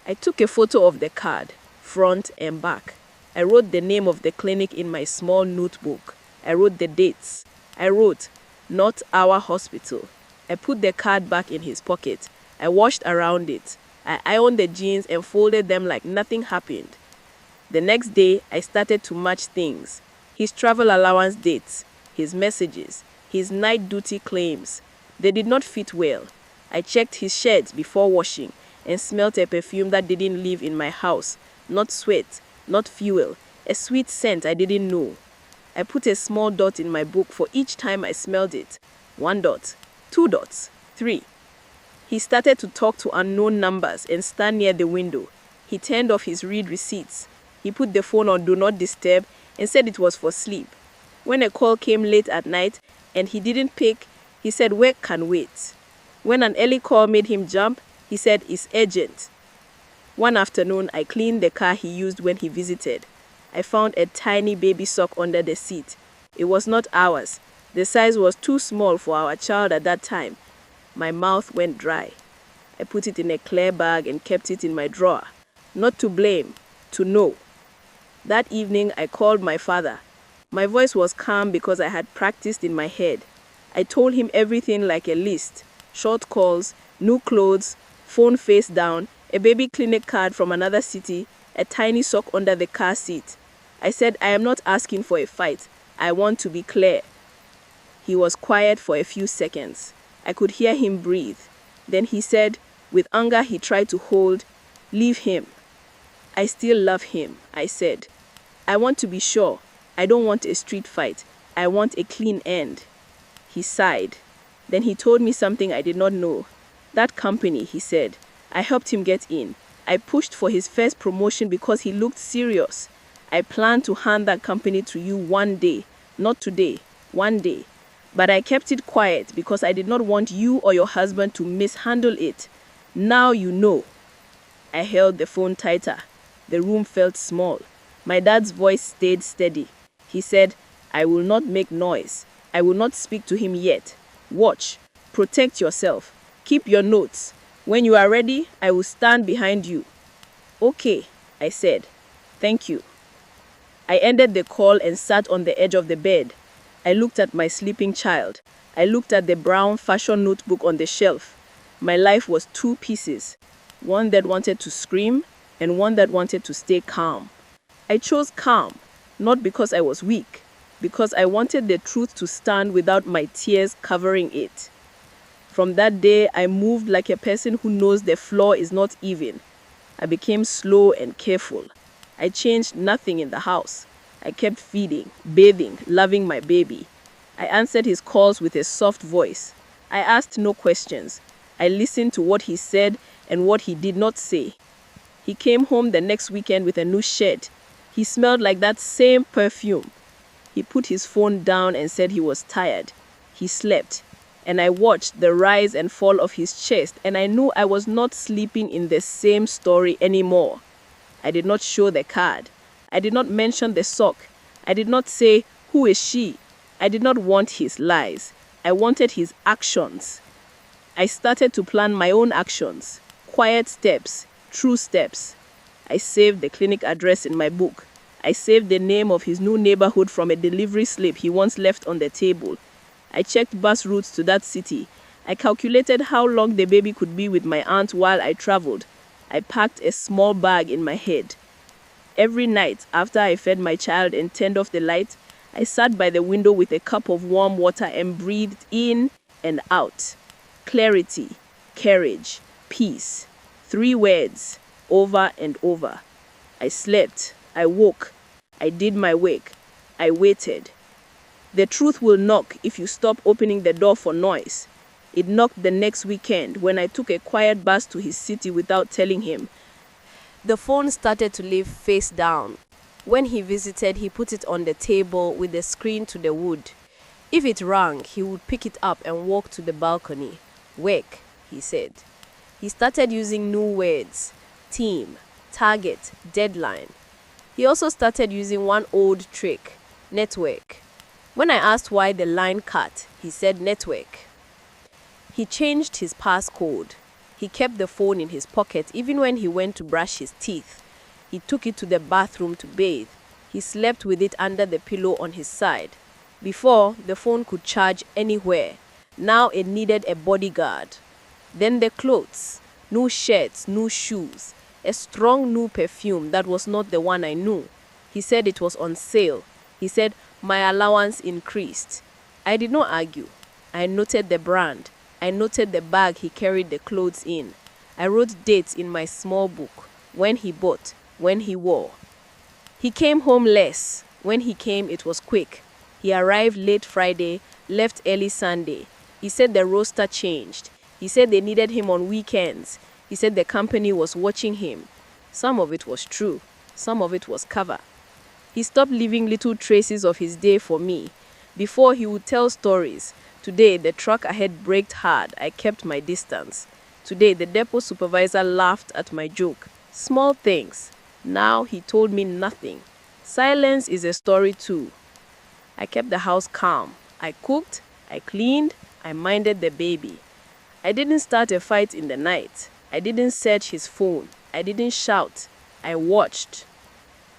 I took a photo of the card, front and back. I wrote the name of the clinic in my small notebook. I wrote the dates. I wrote, "Not our hospital." I put the card back in his pocket. I washed around it. I ironed the jeans and folded them like nothing happened. The next day, I started to match things. His travel allowance dates, his messages, his night duty claims. They did not fit well. I checked his shirts before washing and smelt a perfume that didn't live in my house. Not sweat, not fuel, a sweet scent I didn't know. I put a small dot in my book for each time I smelled it. 1 dot, 2 dots, 3. He started to talk to unknown numbers and stand near the window. He turned off his read receipts. He put the phone on Do Not Disturb and said it was for sleep. When a call came late at night and he didn't pick, he said work can wait. When an early call made him jump, he said it's urgent. One afternoon, I cleaned the car he used when he visited. I found a tiny baby sock under the seat. It was not ours. The size was too small for our child at that time. My mouth went dry. I put it in a clear bag and kept it in my drawer. Not to blame, to know. That evening, I called my father. My voice was calm because I had practiced in my head. I told him everything like a list. Short calls, new clothes, phone face down, a baby clinic card from another city, a tiny sock under the car seat. I said, I am not asking for a fight. I want to be clear. He was quiet for a few seconds. I could hear him breathe. Then he said, with anger he tried to hold, "Leave him." "I still love him," I said. "I want to be sure. I don't want a street fight. I want a clean end." He sighed. Then he told me something I did not know. That company, he said, I helped him get in. I pushed for his first promotion because he looked serious. I planned to hand that company to you one day. Not today, one day. But I kept it quiet because I did not want you or your husband to mishandle it. Now you know. I held the phone tighter. The room felt small. My dad's voice stayed steady. He said, I will not make noise. I will not speak to him yet. Watch. Protect yourself. Keep your notes. When you are ready, I will stand behind you. Okay, I said. Thank you. I ended the call and sat on the edge of the bed. I looked at my sleeping child. I looked at the brown fashion notebook on the shelf. My life was two pieces. One that wanted to scream and one that wanted to stay calm. I chose calm, not because I was weak, because I wanted the truth to stand without my tears covering it. From that day, I moved like a person who knows the floor is not even. I became slow and careful. I changed nothing in the house. I kept feeding, bathing, loving my baby. I answered his calls with a soft voice. I asked no questions. I listened to what he said and what he did not say. He came home the next weekend with a new shirt. He smelled like that same perfume. He put his phone down and said he was tired. He slept, and I watched the rise and fall of his chest, and I knew I was not sleeping in the same story anymore. I did not show the card. I did not mention the sock. I did not say, "Who is she?" I did not want his lies. I wanted his actions. I started to plan my own actions. Quiet steps, true steps. I saved the clinic address in my book. I saved the name of his new neighborhood from a delivery slip he once left on the table. I checked bus routes to that city. I calculated how long the baby could be with my aunt while I traveled. I packed a small bag in my head. Every night, after I fed my child and turned off the light, I sat by the window with a cup of warm water and breathed in and out. Clarity, courage, peace. 3 words, over and over. I slept. I woke. I did my work. I waited. The truth will knock if you stop opening the door for noise. It knocked the next weekend when I took a quiet bus to his city without telling him. The phone started to live face down. When he visited, he put it on the table with the screen to the wood. If it rang, he would pick it up and walk to the balcony. "Work," he said. He started using new words: team, target, deadline. He also started using one old trick: network. When I asked why the line cut, he said network. He changed his passcode. He kept the phone in his pocket even when he went to brush his teeth. He took it to the bathroom to bathe. He slept with it under the pillow on his side. Before, the phone could charge anywhere. Now it needed a bodyguard. Then the clothes: new shirts, new shoes, a strong new perfume that was not the one I knew. He said it was on sale. He said my allowance increased. I did not argue. I noted the brand. I noted the bag he carried the clothes in. I wrote dates in my small book: when he bought, when he wore. He came home less. When he came, it was quick. He arrived late Friday, left early Sunday. He said the roster changed. He said they needed him on weekends. He said the company was watching him. Some of it was true. Some of it was cover. He stopped leaving little traces of his day for me. Before, he would tell stories. Today, the truck ahead braked hard. I kept my distance. Today, the depot supervisor laughed at my joke. Small things. Now, he told me nothing. Silence is a story too. I kept the house calm. I cooked. I cleaned. I minded the baby. I didn't start a fight in the night. I didn't search his phone. I didn't shout. I watched.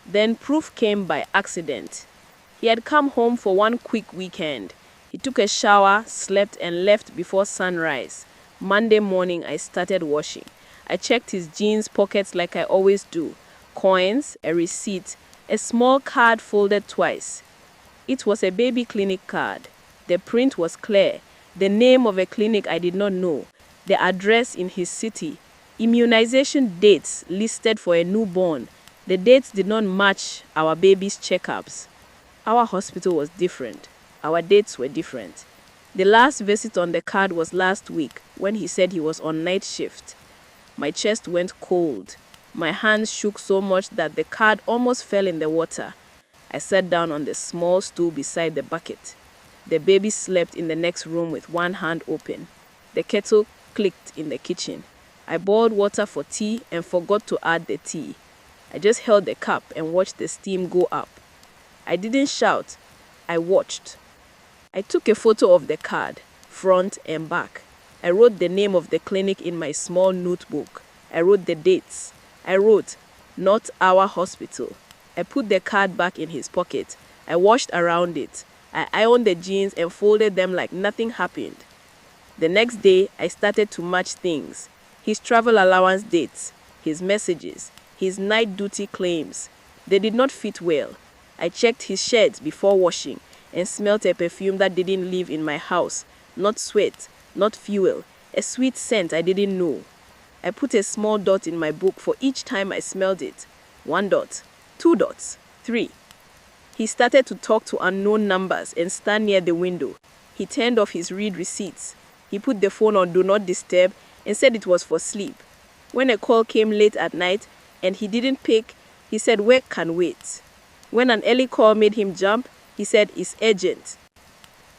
Then proof came by accident. He had come home for one quick weekend. He took a shower, slept, and left before sunrise. Monday morning, I started washing. I checked his jeans pockets like I always do. Coins, a receipt, a small card folded twice. It was a baby clinic card. The print was clear. The name of a clinic I did not know. The address in his city. Immunization dates listed for a newborn. The dates did not match our baby's checkups. Our hospital was different. Our dates were different. The last visit on the card was last week when he said he was on night shift. My chest went cold. My hands shook so much that the card almost fell in the water. I sat down on the small stool beside the bucket. The baby slept in the next room with one hand open. The kettle clicked in the kitchen. I boiled water for tea and forgot to add the tea. I just held the cup and watched the steam go up. I didn't shout. I watched. I took a photo of the card, front and back. I wrote the name of the clinic in my small notebook. I wrote the dates. I wrote, "Not our hospital." I put the card back in his pocket. I washed around it. I ironed the jeans and folded them like nothing happened. The next day, I started to match things. His travel allowance dates, his messages, his night duty claims. They did not fit well. I checked his shirts before washing and smelt a perfume that didn't live in my house. Not sweat, not fuel, a sweet scent I didn't know. I put a small dot in my book for each time I smelled it. 1 dot, 2 dots, 3. He started to talk to unknown numbers and stand near the window. He turned off his read receipts. He put the phone on Do Not Disturb and said it was for sleep. When a call came late at night and he didn't pick, he said work can wait. When an early call made him jump, he said it's urgent.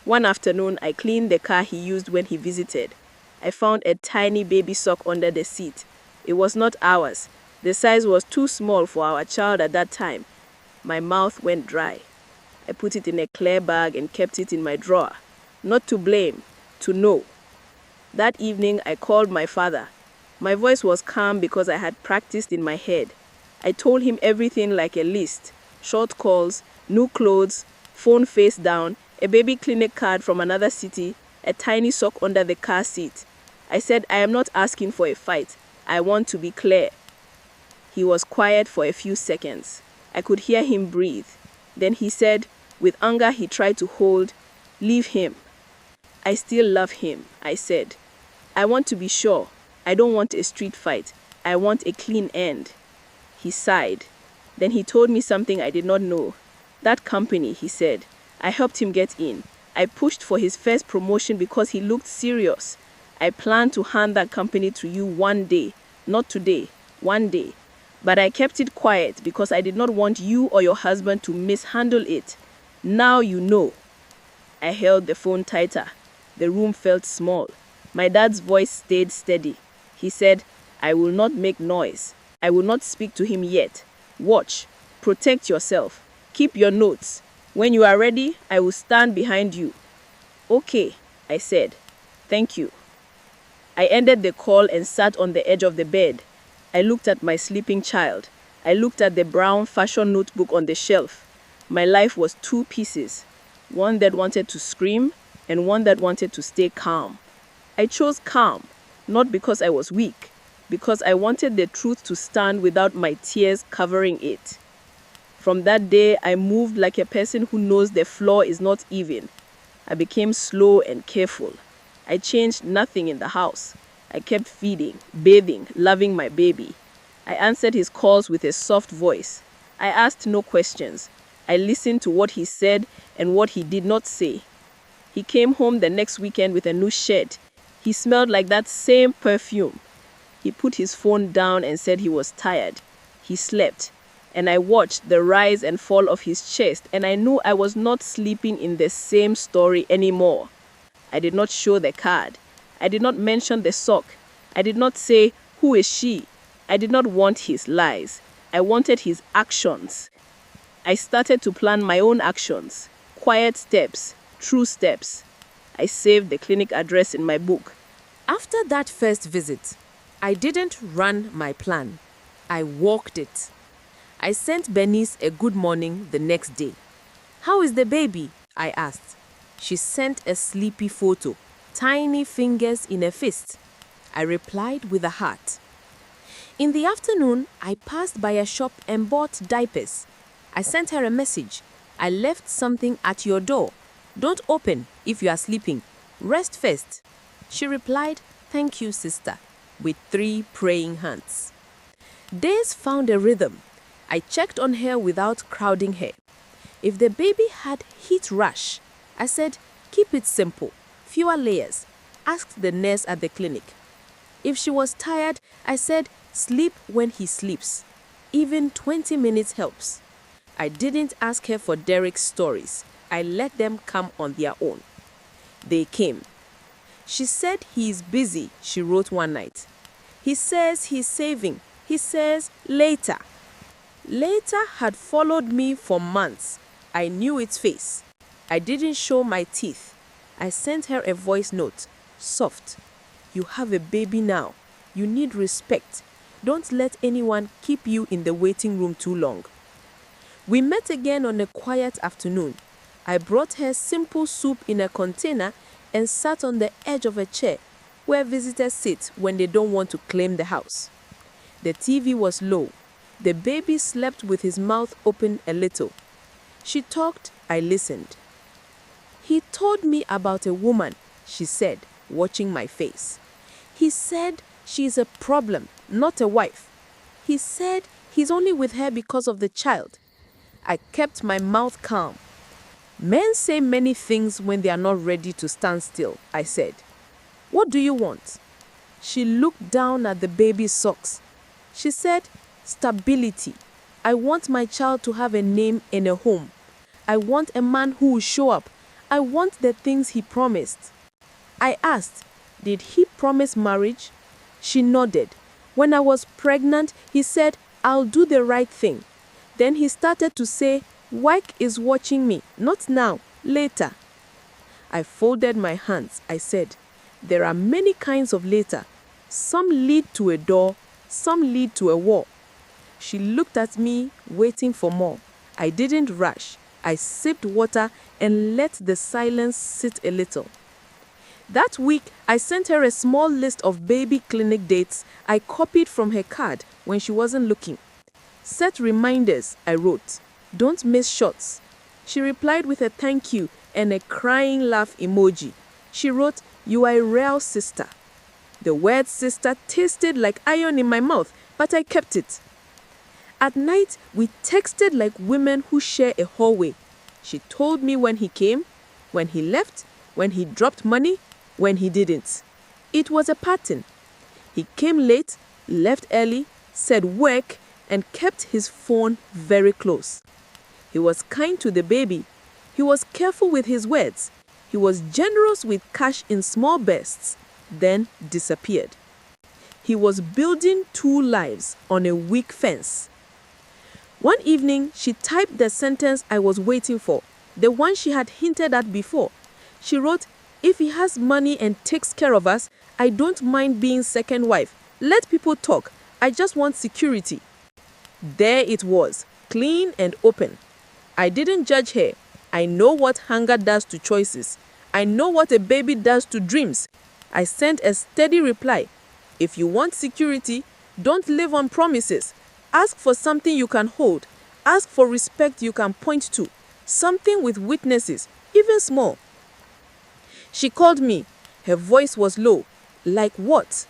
One afternoon, I cleaned the car he used when he visited. I found a tiny baby sock under the seat. It was not ours. The size was too small for our child at that time. My mouth went dry. I put it in a clear bag and kept it in my drawer. Not to blame, to know. That evening, I called my father. My voice was calm because I had practiced in my head. I told him everything like a list. Short calls, new clothes, phone face down, a baby clinic card from another city, a tiny sock under the car seat. I said, I am not asking for a fight. I want to be clear. He was quiet for a few seconds. I could hear him breathe. Then he said, with anger he tried to hold, leave him. I still love him, I said. I want to be sure. I don't want a street fight. I want a clean end. He sighed. Then he told me something I did not know. That company, he said, I helped him get in. I pushed for his first promotion because he looked serious. I planned to hand that company to you one day. Not today, one day. But I kept it quiet because I did not want you or your husband to mishandle it. Now you know. I held the phone tighter. The room felt small. My dad's voice stayed steady. He said, I will not make noise. I will not speak to him yet. Watch. Protect yourself. Keep your notes. When you are ready, I will stand behind you. Okay, I said. Thank you. I ended the call and sat on the edge of the bed. I looked at my sleeping child. I looked at the brown fashion notebook on the shelf. My life was two pieces. One that wanted to scream and one that wanted to stay calm. I chose calm, not because I was weak, because I wanted the truth to stand without my tears covering it. From that day, I moved like a person who knows the floor is not even. I became slow and careful. I changed nothing in the house. I kept feeding, bathing, loving my baby. I answered his calls with a soft voice. I asked no questions. I listened to what he said and what he did not say. He came home the next weekend with a new shirt. He smelled like that same perfume. He put his phone down and said he was tired. He slept. And I watched the rise and fall of his chest, and I knew I was not sleeping in the same story anymore. I did not show the card. I did not mention the sock. I did not say, who is she? I did not want his lies. I wanted his actions. I started to plan my own actions. Quiet steps, true steps. I saved the clinic address in my book. After that first visit, I didn't run my plan. I walked it. I sent Bernice a good morning the next day. How is the baby? I asked. She sent a sleepy photo, tiny fingers in a fist. I replied with a heart. In the afternoon, I passed by a shop and bought diapers. I sent her a message. I left something at your door. Don't open if you are sleeping. Rest first. She replied, thank you, sister, with 3 praying hands. Days found a rhythm. I checked on her without crowding her. If the baby had heat rash, I said, keep it simple, fewer layers. Asked the nurse at the clinic. If she was tired, I said, sleep when he sleeps. Even 20 minutes helps. I didn't ask her for Derek's stories. I let them come on their own. They came. She said he is busy, she wrote one night. He says he's saving. He says later. Later had followed me for months. I knew its face. I didn't show my teeth. I sent her a voice note, soft. You have a baby now. You need respect. Don't let anyone keep you in the waiting room too long. We met again on a quiet afternoon. I brought her simple soup in a container and sat on the edge of a chair where visitors sit when they don't want to claim the house. The TV was low. The baby slept with his mouth open a little. She talked, I listened. He told me about a woman, she said, watching my face. He said she is a problem, not a wife. He said he's only with her because of the child. I kept my mouth calm. Men say many things when they are not ready to stand still, I said. What do you want? She looked down at the baby's socks. She said, "Stability. I want my child to have a name and a home. I want a man who will show up. I want the things he promised." I asked, "Did he promise marriage?" She nodded. "When I was pregnant, he said, 'I'll do the right thing.' Then he started to say, 'Work is watching me, not now, later.'" I folded my hands. I said, "There are many kinds of later. Some lead to a door, some lead to a wall." She looked at me, waiting for more. I didn't rush. I sipped water and let the silence sit a little. That week, I sent her a small list of baby clinic dates I copied from her card when she wasn't looking. "Set reminders," I wrote. "Don't miss shots." She replied with a thank you and a crying laugh emoji. She wrote, "You are a real sister." The word sister tasted like iron in my mouth, but I kept it. At night, we texted like women who share a hallway. She told me when he came, when he left, when he dropped money, when he didn't. It was a pattern. He came late, left early, said work, and kept his phone very close. He was kind to the baby. He was careful with his words. He was generous with cash in small bursts, then disappeared. He was building 2 lives on a weak fence. One evening, she typed the sentence I was waiting for, the one she had hinted at before. She wrote, "If he has money and takes care of us, I don't mind being second wife. Let people talk. I just want security." There it was, clean and open. I didn't judge her. I know what hunger does to choices. I know what a baby does to dreams. I sent a steady reply. "If you want security, don't live on promises. Ask for something you can hold. Ask for respect you can point to. Something with witnesses, even small." She called me. Her voice was low. "Like what?"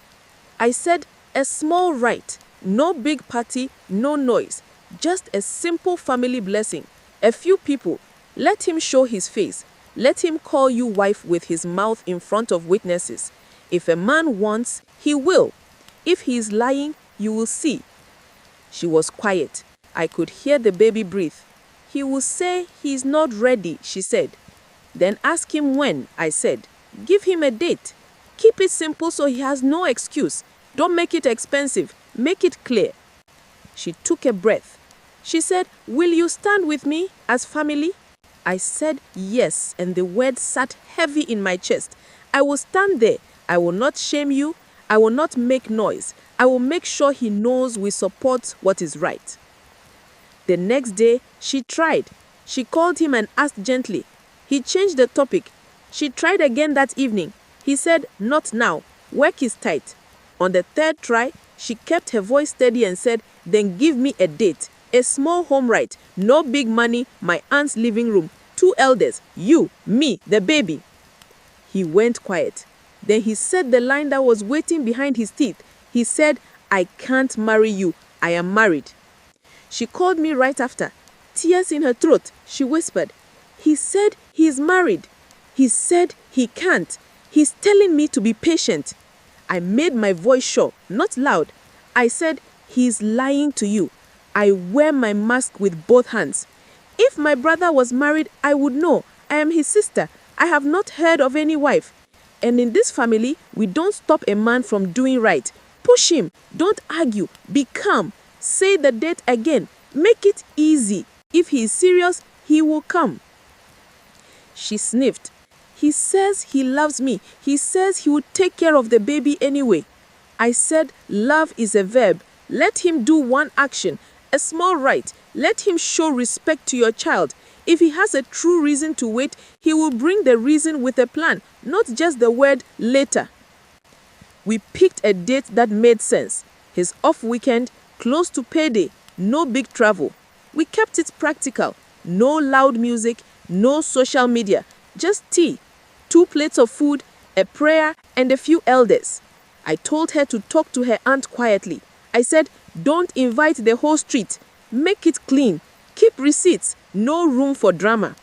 I said, "A small rite. No big party, no noise. Just a simple family blessing. A few people. Let him show his face. Let him call you wife with his mouth in front of witnesses. If a man wants, he will. If he is lying, you will see." She was quiet. I could hear the baby breathe. "He will say he is not ready," she said. "Then ask him when," I said. "Give him a date. Keep it simple so he has no excuse. Don't make it expensive. Make it clear." She took a breath. She said, "Will you stand with me as family?" I said yes, and the word sat heavy in my chest. I will stand there. I will not shame you. I will not make noise. I will make sure he knows we support what is right. The next day, she tried. She called him and asked gently. He changed the topic. She tried again that evening. He said, "Not now. Work is tight." On the 3rd try, she kept her voice steady and said, "Then give me a date. A small home right. No big money. My aunt's living room. 2 elders. You, me, the baby." He went quiet. Then he said the line that was waiting behind his teeth. He said, "I can't marry you. I am married." She called me right after. Tears in her throat, she whispered, "He said he's married. He said he can't. He's telling me to be patient." I made my voice sure, not loud. I said, "He's lying to you. I wear my mask with both hands. If my brother was married, I would know. I am his sister. I have not heard of any wife. And in this family, we don't stop a man from doing right. Push him. Don't argue. Be calm. Say the date again. Make it easy. If he is serious, he will come." She sniffed. "He says he loves me. He says he would take care of the baby anyway." I said, "Love is a verb. Let him do one action, a small rite. Let him show respect to your child. If he has a true reason to wait, he will bring the reason with a plan, not just the word later." We picked a date that made sense. His off weekend, close to payday, no big travel. We kept it practical. No loud music, no social media, just tea, 2 plates of food, a prayer, and a few elders. I told her to talk to her aunt quietly. I said, "Don't invite the whole street. Make it clean. Keep receipts. No room for drama."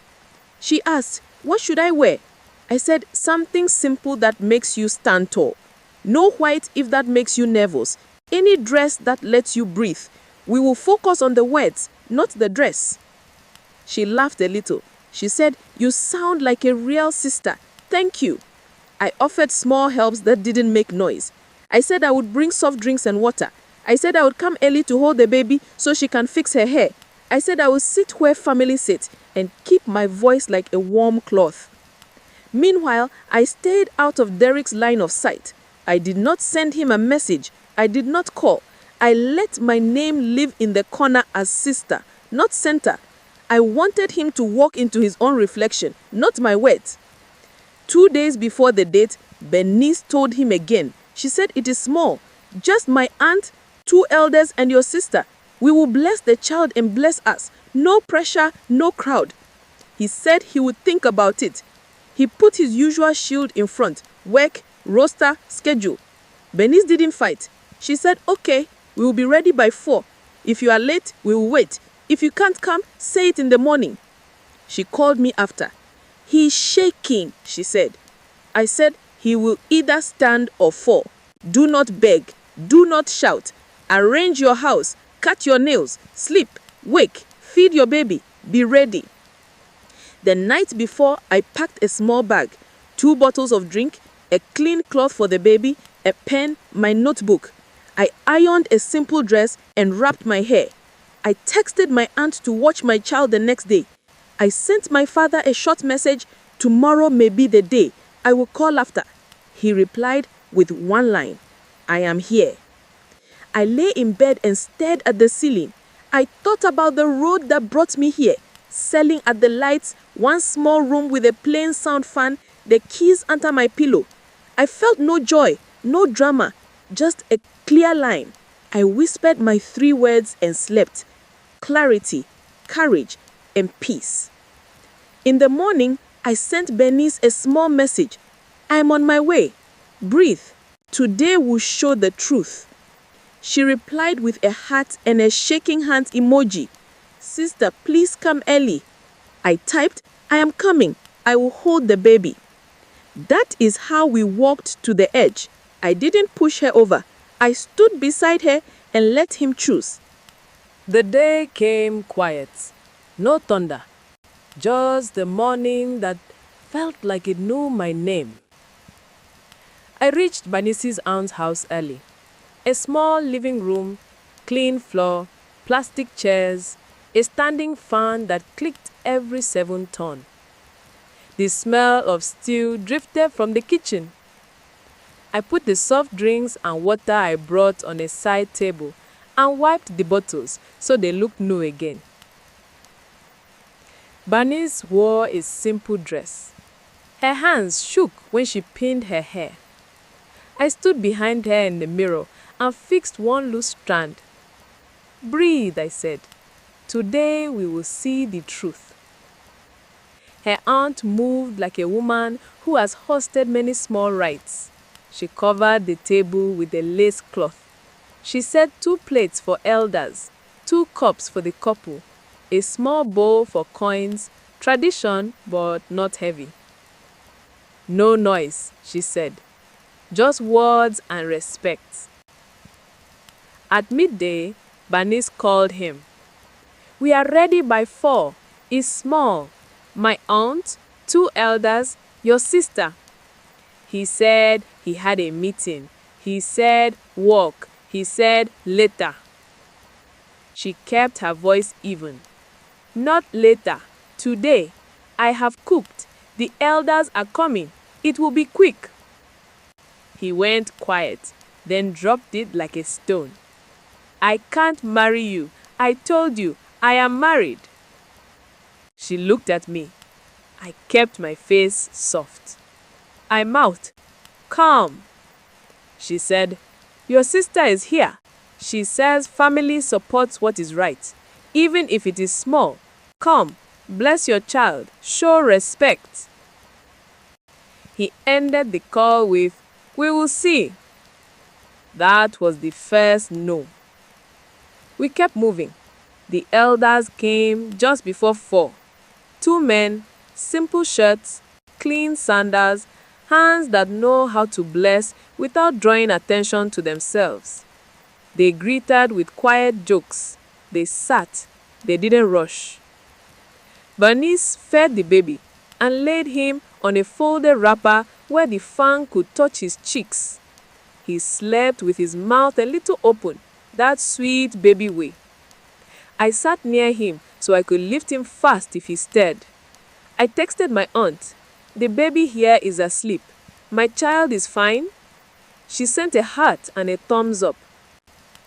She asked, "What should I wear?" I said, "Something simple that makes you stand tall." No white if that makes you nervous. Any dress that lets you breathe. We will focus on the words, not the dress. She laughed a little. She said, "You sound like a real sister. Thank you." I offered small helps that didn't make noise. I said I would bring soft drinks and water. I said I would come early to hold the baby so she can fix her hair. I said I would sit where family sit and keep my voice like a warm cloth. Meanwhile, I stayed out of Derek's line of sight. I did not send him a message. I did not call. I let my name live in the corner as sister, not center. I wanted him to walk into his own reflection, not my words. 2 days before the date, Bernice told him again. She said, "It is small. Just my aunt, 2 elders, and your sister. We will bless the child and bless us. No pressure, no crowd." He said he would think about it. He put his usual shield in front. Work, roster, schedule. Bernice didn't fight. She said, "Okay, we will be ready by 4. If you are late, we will wait. If you can't come, say it in the morning." She called me after. "He's shaking," she said. I said, "He will either stand or fall. Do not beg. Do not shout. Arrange your house. Cut your nails. Sleep. Wake. Feed your baby. Be ready." The night before, I packed a small bag, 2 bottles of drink, a clean cloth for the baby, a pen, my notebook. I ironed a simple dress and wrapped my hair. I texted my aunt to watch my child the next day. I sent my father a short message, "Tomorrow may be the day. I will call after." He replied with 1 line, "I am here." I lay in bed and stared at the ceiling. I thought about the road that brought me here, selling at the lights, 1 small room with a plain sound fan, the keys under my pillow. I felt no joy, no drama, just a clear line. I whispered my 3 words and slept. Clarity, courage, and peace. In the morning, I sent Bernice a small message. "I'm on my way. Breathe. Today will show the truth." She replied with a heart and a shaking hand emoji. "Sister, please come early." I typed, "I am coming. I will hold the baby." That is how we walked to the edge. I didn't push her over. I stood beside her and let him choose. The day came quiet. No thunder. Just the morning that felt like it knew my name. I reached Bernice's aunt's house early. A small living room, clean floor, plastic chairs, a standing fan that clicked every 7 turn. The smell of stew drifted from the kitchen. I put the soft drinks and water I brought on a side table and wiped the bottles so they looked new again. Bernice wore a simple dress. Her hands shook when she pinned her hair. I stood behind her in the mirror and fixed 1 loose strand. "Breathe," I said. "Today we will see the truth." Her aunt moved like a woman who has hosted many small rites. She covered the table with a lace cloth. She set 2 plates for elders, 2 cups for the couple, a small bowl for coins, tradition but not heavy. "No noise," she said. "Just words and respect." At midday, Bernice called him. "We are ready by 4. It's small. My aunt, 2 elders, your sister." He said he had a meeting. He said work. He said later. She kept her voice even. "Not later. Today. I have cooked. The elders are coming. It will be quick." He went quiet, then dropped it like a stone. "I can't marry you. I told you, I am married." She looked at me. I kept my face soft. I mouthed, "Come." She said, "Your sister is here. She says family supports what is right, even if it is small. Come, bless your child, show respect." He ended the call with, "We will see." That was the first no. We kept moving. The elders came just before 4. 2 men, simple shirts, clean sandals, hands that know how to bless without drawing attention to themselves. They greeted with quiet jokes. They sat. They didn't rush. Bernice fed the baby and laid him on a folded wrapper where the fan could touch his cheeks. He slept with his mouth a little open, that sweet baby way. I sat near him so I could lift him fast if he stirred. I texted my aunt, "The baby here is asleep. My child is fine?" She sent a heart and a thumbs up.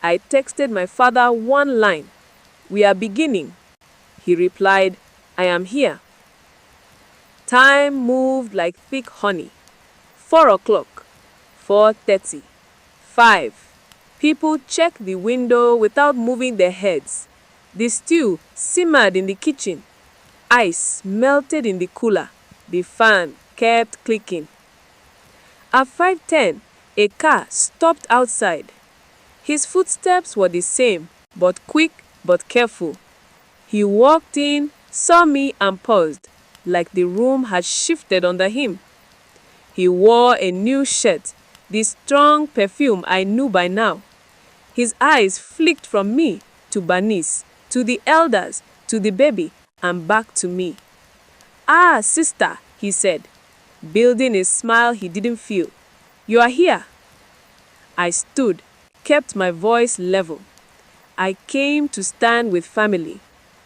I texted my father one line, "We are beginning." He replied, "I am here." Time moved like thick honey. 4 o'clock, 4:30, 5. People checked the window without moving their heads. The stew simmered in the kitchen. Ice melted in the cooler. The fan kept clicking. At 5:10, a car stopped outside. His footsteps were the same, but quick but careful. He walked in, saw me and paused, like the room had shifted under him. He wore a new shirt, the strong perfume I knew by now. His eyes flicked from me to Bernice, to the elders, to the baby, and back to me. "Ah, sister," he said, building a smile he didn't feel. "You are here." I stood, kept my voice level. I came to stand with family.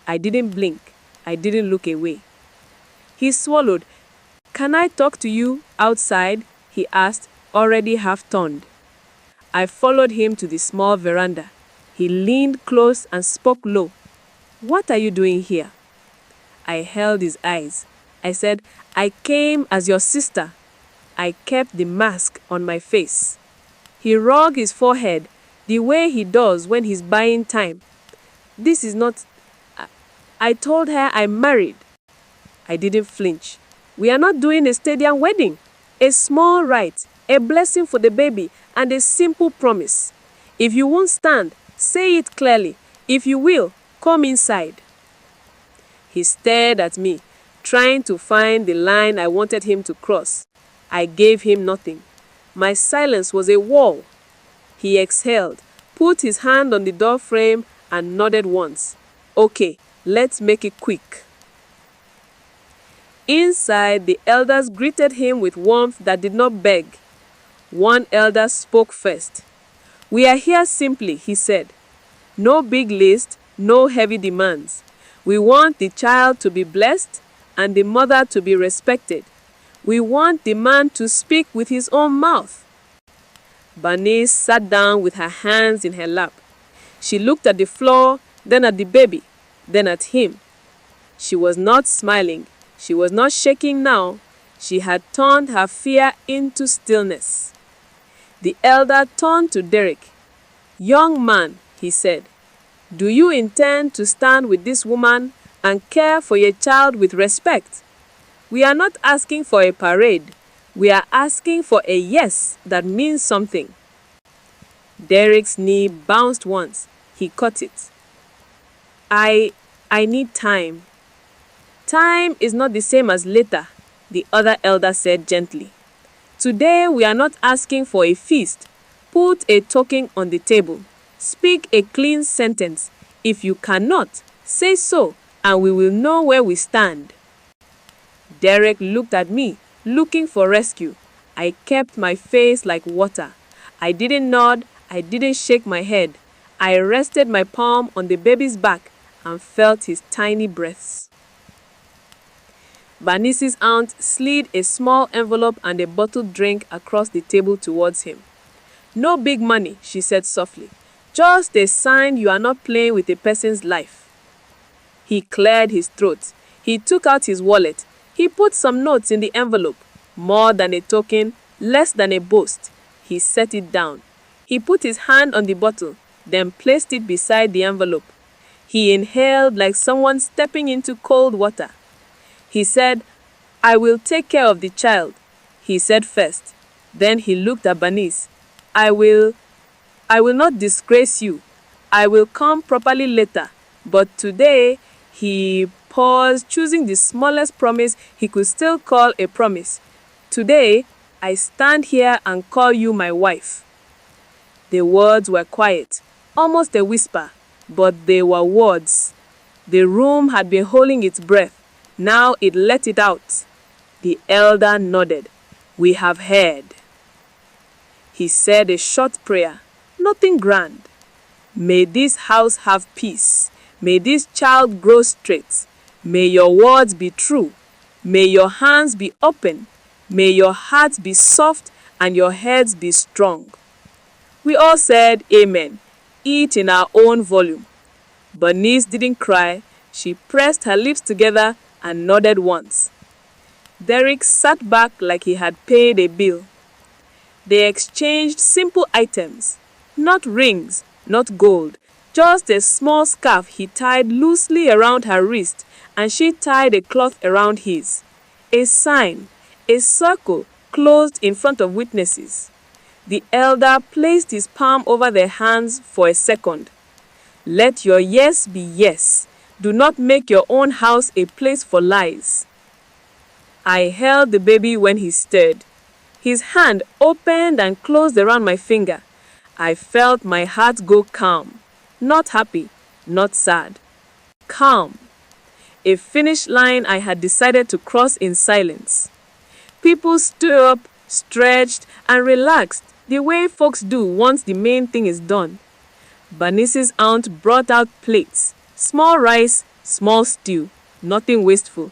I didn't blink. I didn't look away. He swallowed. "Can I talk to you outside?" he asked, already half-turned. I followed him to the small veranda. He leaned close and spoke low. "What are you doing here?" I held his eyes. I said, "I came as your sister." I kept the mask on my face. He rubbed his forehead the way he does when he's buying time. "This is not... I told her I'm married." I didn't flinch. "We are not doing a stadium wedding. A small rite, a blessing for the baby, and a simple promise. If you won't stand, say it clearly. If you will, come inside." He stared at me, trying to find the line I wanted him to cross. I gave him nothing. My silence was a wall. He exhaled, put his hand on the door frame, and nodded once. "Okay, let's make it quick." Inside, the elders greeted him with warmth that did not beg. One elder spoke first. "We are here simply," he said. "No big list, no heavy demands. We want the child to be blessed and the mother to be respected. We want the man to speak with his own mouth." Bernice sat down with her hands in her lap. She looked at the floor, then at the baby, then at him. She was not smiling. She was not shaking now. She had turned her fear into stillness. The elder turned to Derek. "Young man," he said, "do you intend to stand with this woman and care for your child with respect? We are not asking for a parade. We are asking for a yes that means something." Derek's knee bounced once. He caught it. I need time." "Time is not the same as later," the other elder said gently. "Today we are not asking for a feast. Put a token on the table. Speak a clean sentence. If you cannot, say so, and we will know where we stand." Derek looked at me, looking for rescue. I kept my face like water. I didn't nod. I didn't shake my head. I rested my palm on the baby's back and felt his tiny breaths. Bernice's aunt slid a small envelope and a bottled drink across the table towards him. "No big money," she said softly. "Just a sign you are not playing with a person's life." He cleared his throat. He took out his wallet. He put some notes in the envelope. More than a token, less than a boast. He set it down. He put his hand on the bottle, then placed it beside the envelope. He inhaled like someone stepping into cold water. He said, "I will take care of the child," he said first. Then he looked at Bernice. I will not disgrace you. I will come properly later. But today," he paused, choosing the smallest promise he could still call a promise. "Today, I stand here and call you my wife." The words were quiet, almost a whisper, but they were words. The room had been holding its breath. Now it let it out. The elder nodded. "We have heard." He said a short prayer, nothing grand. "May this house have peace. May this child grow straight. May your words be true. May your hands be open. May your hearts be soft and your heads be strong." We all said amen, each in our own volume. Bernice didn't cry. She pressed her lips together and nodded once. Derek sat back like he had paid a bill. They exchanged simple items, not rings, not gold, just a small scarf he tied loosely around her wrist, and she tied a cloth around his. A sign, a circle closed in front of witnesses. The elder placed his palm over their hands for a second. "Let your yes be yes. Do not make your own house a place for lies." I held the baby when he stirred. His hand opened and closed around my finger. I felt my heart go calm. Not happy, not sad. Calm. A finish line I had decided to cross in silence. People stood up, stretched, and relaxed the way folks do once the main thing is done. Bernice's aunt brought out plates, small rice, small stew, nothing wasteful.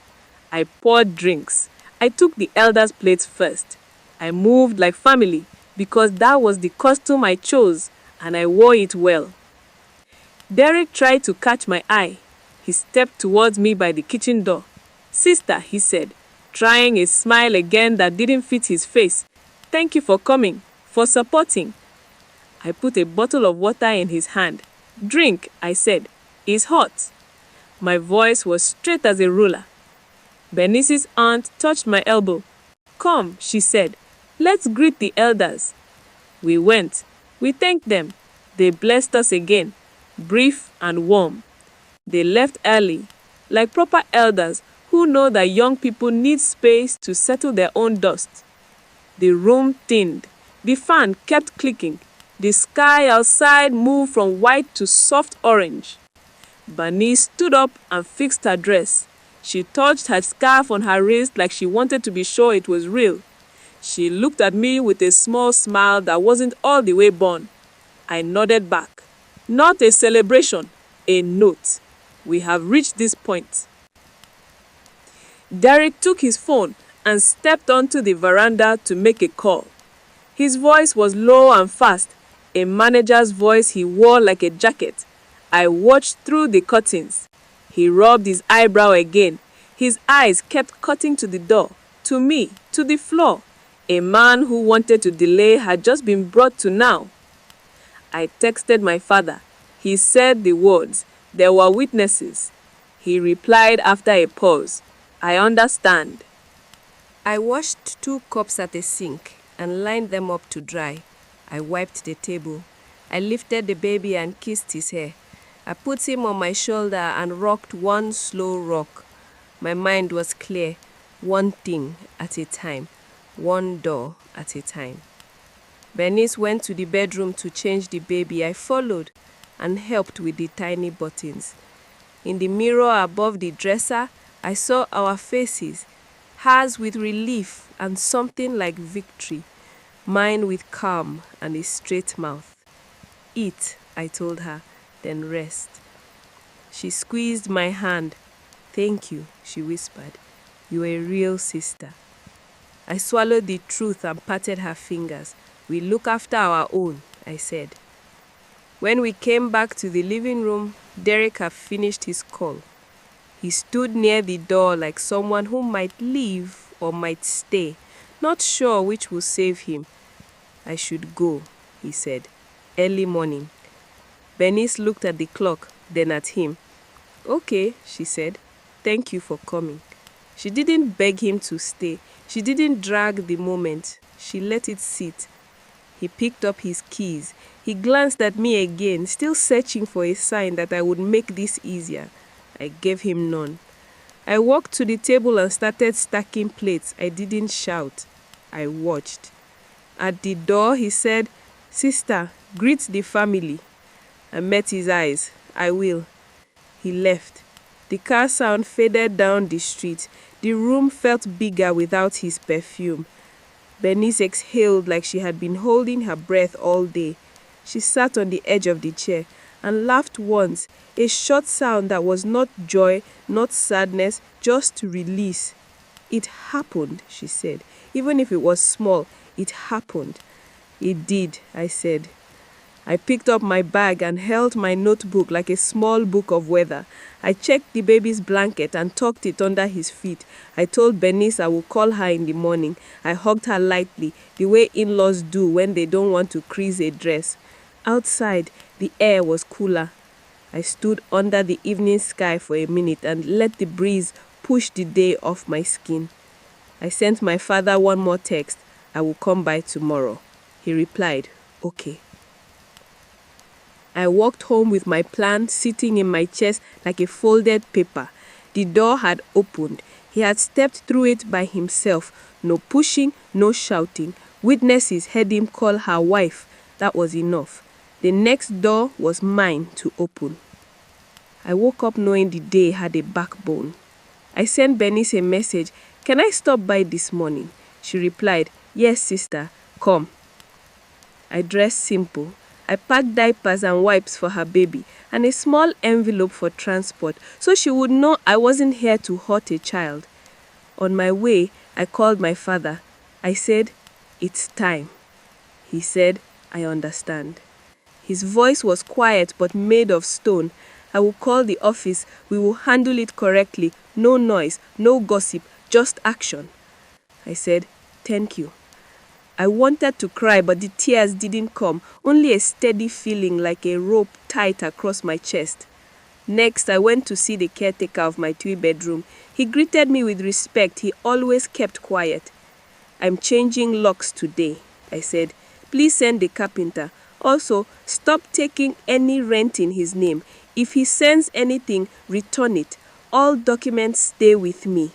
I poured drinks. I took the elders' plates first. I moved like family because that was the costume I chose, and I wore it well. Derek tried to catch my eye. He stepped towards me by the kitchen door. "Sister," he said, trying a smile again that didn't fit his face. "Thank you for coming, for supporting." I put a bottle of water in his hand. "Drink," I said. "It's hot." My voice was straight as a ruler. Bernice's aunt touched my elbow. "Come," she said. "Let's greet the elders." We went. We thanked them. They blessed us again, brief and warm. They left early, like proper elders who know that young people need space to settle their own dust. The room thinned. The fan kept clicking. The sky outside moved from white to soft orange. Bernice stood up and fixed her dress. She touched her scarf on her wrist like she wanted to be sure it was real. She looked at me with a small smile that wasn't all the way born. I nodded back. Not a celebration, a note. We have reached this point. Derek took his phone and stepped onto the veranda to make a call. His voice was low and fast, a manager's voice he wore like a jacket. I watched through the curtains. He rubbed his eyebrow again. His eyes kept cutting to the door, to me, to the floor. A man who wanted to delay had just been brought to now. I texted my father. He said the words. There were witnesses. He replied after a pause. "I understand." I washed 2 cups at the sink and lined them up to dry. I wiped the table. I lifted the baby and kissed his hair. I put him on my shoulder and rocked one slow rock. My mind was clear, one thing at a time, one door at a time. Bernice went to the bedroom to change the baby. I followed and helped with the tiny buttons. In the mirror above the dresser, I saw our faces, hers with relief and something like victory, mine with calm and a straight mouth. "Eat," I told her, "then rest." She squeezed my hand. "Thank you," she whispered. "You're a real sister." I swallowed the truth and patted her fingers. "We look after our own," I said. When we came back to the living room, Derek had finished his call. He stood near the door like someone who might leave or might stay, not sure which will save him. "I should go," he said. "Early morning." Bernice looked at the clock, then at him. "Okay," she said. "Thank you for coming." She didn't beg him to stay. She didn't drag the moment. She let it sit. He picked up his keys. He glanced at me again, still searching for a sign that I would make this easier. I gave him none. I walked to the table and started stacking plates. I didn't shout. I watched. At the door, he said, "Sister, greet the family." I met his eyes. "I will." He left. The car sound faded down the street. The room felt bigger without his perfume. Bernice exhaled like she had been holding her breath all day. She sat on the edge of the chair and laughed once, a short sound that was not joy, not sadness, just release. "It happened," she said. "Even if it was small, it happened." "It did," I said. I picked up my bag and held my notebook like a small book of weather. I checked the baby's blanket and tucked it under his feet. I told Bernice I would call her in the morning. I hugged her lightly, the way in-laws do when they don't want to crease a dress. Outside, the air was cooler. I stood under the evening sky for a minute and let the breeze push the day off my skin. I sent my father one more text. "I will come by tomorrow." He replied, "Okay." I walked home with my plan sitting in my chest like a folded paper. The door had opened. He had stepped through it by himself. No pushing, no shouting. Witnesses heard him call her wife. That was enough. The next door was mine to open. I woke up knowing the day had a backbone. I sent Bernice a message. "Can I stop by this morning?" She replied, "Yes, sister, come." I dressed simple. I packed diapers and wipes for her baby and a small envelope for transport so she would know I wasn't here to hurt a child. On my way, I called my father. I said, "It's time." He said, "I understand." His voice was quiet but made of stone. "I will call the office. We will handle it correctly. No noise, no gossip, just action." I said, "Thank you." I wanted to cry, but the tears didn't come, only a steady feeling like a rope tight across my chest. Next, I went to see the caretaker of my 2-bedroom. He greeted me with respect. He always kept quiet. "I'm changing locks today," I said. "Please send the carpenter. Also, stop taking any rent in his name. If he sends anything, return it. All documents stay with me."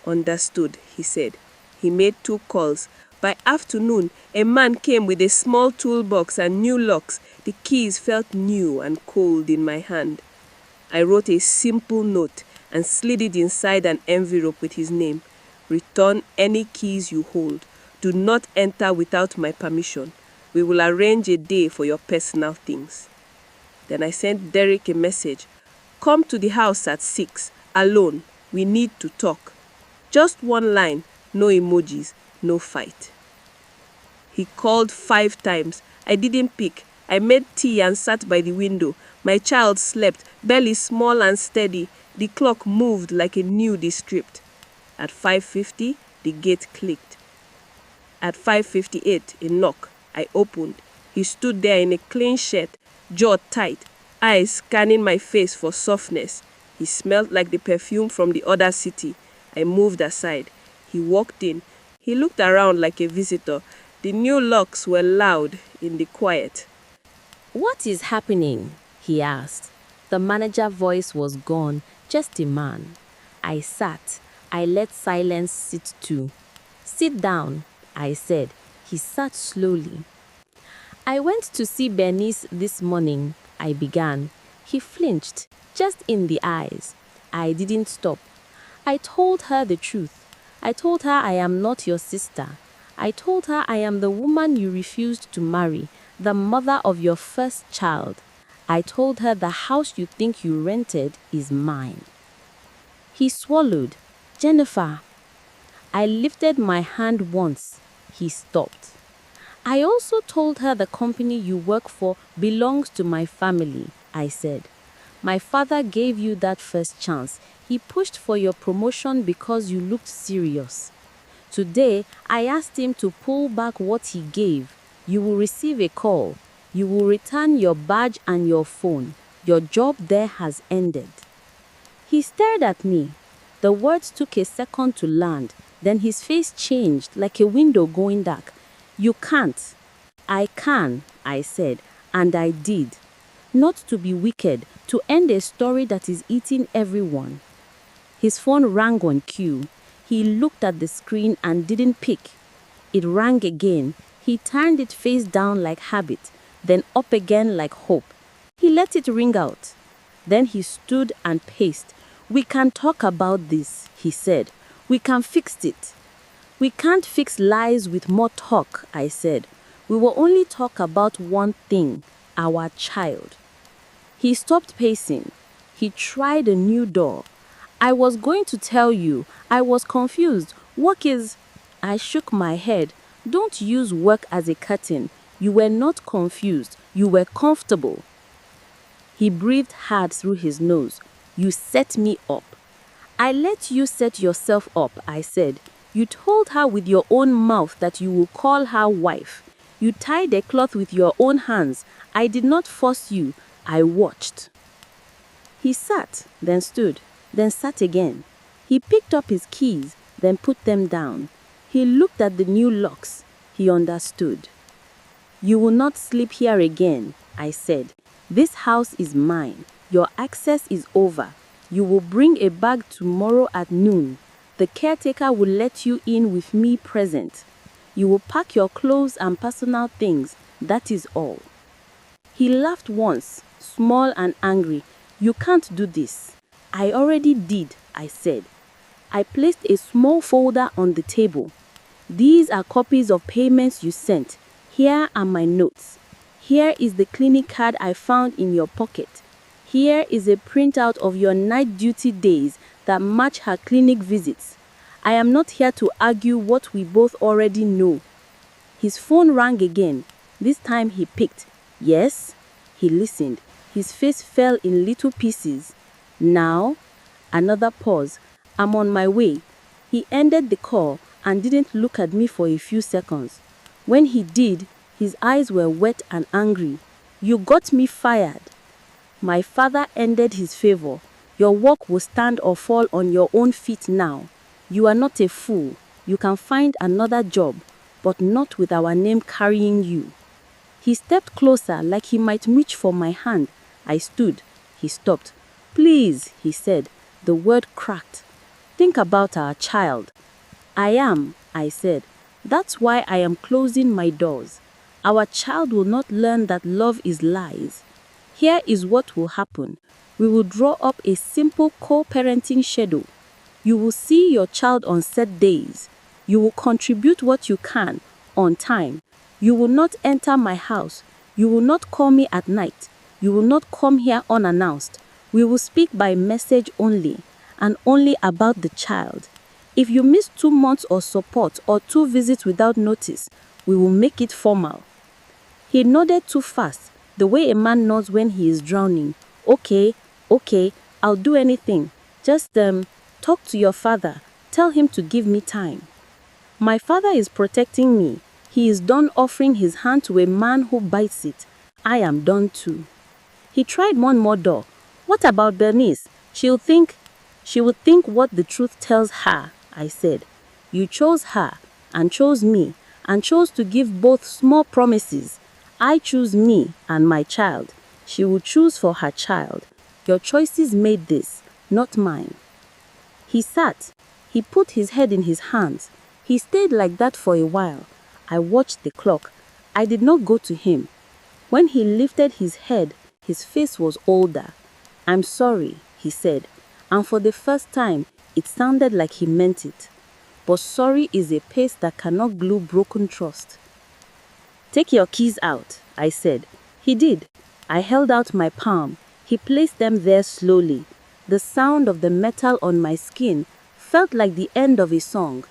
"Understood," he said. He made 2 calls. By afternoon, a man came with a small toolbox and new locks. The keys felt new and cold in my hand. I wrote a simple note and slid it inside an envelope with his name. "Return any keys you hold. Do not enter without my permission. We will arrange a day for your personal things." Then I sent Derek a message. "Come to the house at 6, alone. We need to talk." Just one line, no emojis, no fight. He called 5 times. I didn't pick. I made tea and sat by the window. My child slept, belly small and steady. The clock moved like it knew the script. At 5:50, the gate clicked. At 5:58, a knock. I opened. He stood there in a clean shirt, jaw tight, eyes scanning my face for softness. He smelled like the perfume from the other city. I moved aside. He walked in. He looked around like a visitor. The new locks were loud in the quiet. "What is happening?" he asked. The manager's voice was gone, just a man. I sat. I let silence sit too. "Sit down," I said. He sat slowly. "I went to see Bernice this morning," I began. He flinched, just in the eyes. I didn't stop. I told her the truth. I told her I am not your sister. I told her I am the woman you refused to marry, the mother of your first child. I told her the house you think you rented is mine. He swallowed. "Jennifer." I lifted my hand once. He stopped. "I also told her the company you work for belongs to my family," I said. "My father gave you that first chance. He pushed for your promotion because you looked serious. Today, I asked him to pull back what he gave. You will receive a call. You will return your badge and your phone. Your job there has ended." He stared at me. The words took a second to land. Then his face changed like a window going dark. "You can't." "I can," I said, and I did. Not to be wicked, to end a story that is eating everyone. His phone rang on cue. He looked at the screen and didn't pick. It rang again. He turned it face down like habit, then up again like hope. He let it ring out. Then he stood and paced. "We can talk about this," he said. "We can fix it." "We can't fix lies with more talk," I said. "We will only talk about one thing, our child." He stopped pacing. He tried a new door. "I was going to tell you. I was confused. Work is—" I shook my head. "Don't use work as a curtain. You were not confused. You were comfortable." He breathed hard through his nose. "You set me up." "I let you set yourself up," I said. "You told her with your own mouth that you will call her wife. You tied a cloth with your own hands. I did not force you. I watched." He sat, then stood, then sat again. He picked up his keys, then put them down. He looked at the new locks. He understood. "You will not sleep here again," I said. "This house is mine. Your access is over. You will bring a bag tomorrow at noon. The caretaker will let you in with me present. You will pack your clothes and personal things. That is all." He laughed once, small and angry. "You can't do this." "I already did," I said. I placed a small folder on the table. "These are copies of payments you sent. Here are my notes. Here is the clinic card I found in your pocket. Here is a printout of your night duty days that match her clinic visits. I am not here to argue what we both already know." His phone rang again. This time he picked. "Yes?" He listened. His face fell in little pieces. "Now?" Another pause. "I'm on my way." He ended the call and didn't look at me for a few seconds. When he did, his eyes were wet and angry. "You got me fired." "My father ended his favor. Your work will stand or fall on your own feet now. You are not a fool. You can find another job, but not with our name carrying you." He stepped closer like he might reach for my hand. I stood. He stopped. "Please," he said. The word cracked. "Think about our child." "I am," I said. "That's why I am closing my doors. Our child will not learn that love is lies. Here is what will happen. We will draw up a simple co-parenting schedule. You will see your child on set days. You will contribute what you can, on time. You will not enter my house. You will not call me at night. You will not come here unannounced. We will speak by message only, and only about the child. If you miss 2 months of support or 2 visits without notice, we will make it formal." He nodded too fast, the way a man nods when he is drowning. Okay, I'll do anything. Just talk to your father. Tell him to give me time." My father is protecting me. He is done offering his hand to a man who bites it. I am done too. He tried one more door. "What about Bernice? She would think what the truth tells her," I said. "You chose her, and chose me, and chose to give both small promises. I choose me and my child. She will choose for her child. Your choices made this, not mine." He sat. He put his head in his hands. He stayed like that for a while. I watched the clock. I did not go to him. When he lifted his head, his face was older. "I'm sorry," he said, and for the first time, it sounded like he meant it. But sorry is a paste that cannot glue broken trust. "Take your keys out," I said. He did. I held out my palm. He placed them there slowly. The sound of the metal on my skin felt like the end of a song.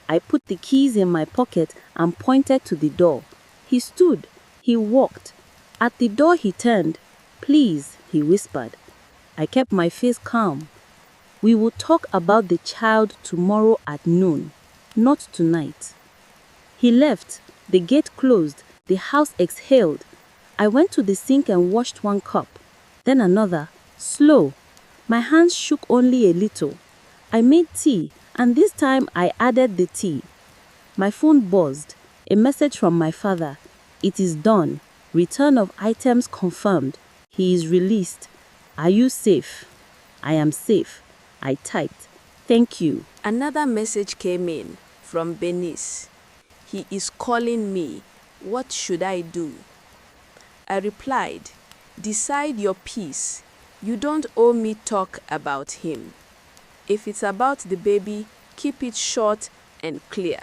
I put the keys in my pocket and pointed to the door. He stood. He walked. At the door he turned. "Please," he whispered. I kept my face calm. "We will talk about the child tomorrow at noon, not tonight." He left. The gate closed. The house exhaled. I went to the sink and washed 1 cup, then another, slow. My hands shook only a little. I made tea, and this time I added the tea. My phone buzzed. A message from my father. "It is done. Return of items confirmed. He is released. Are you safe?" "I am safe." I typed. "Thank you." Another message came in from Bernice. He is calling me. What should I do? I replied, decide your peace. You don't owe me talk about him. If it's about the baby, keep it short and clear.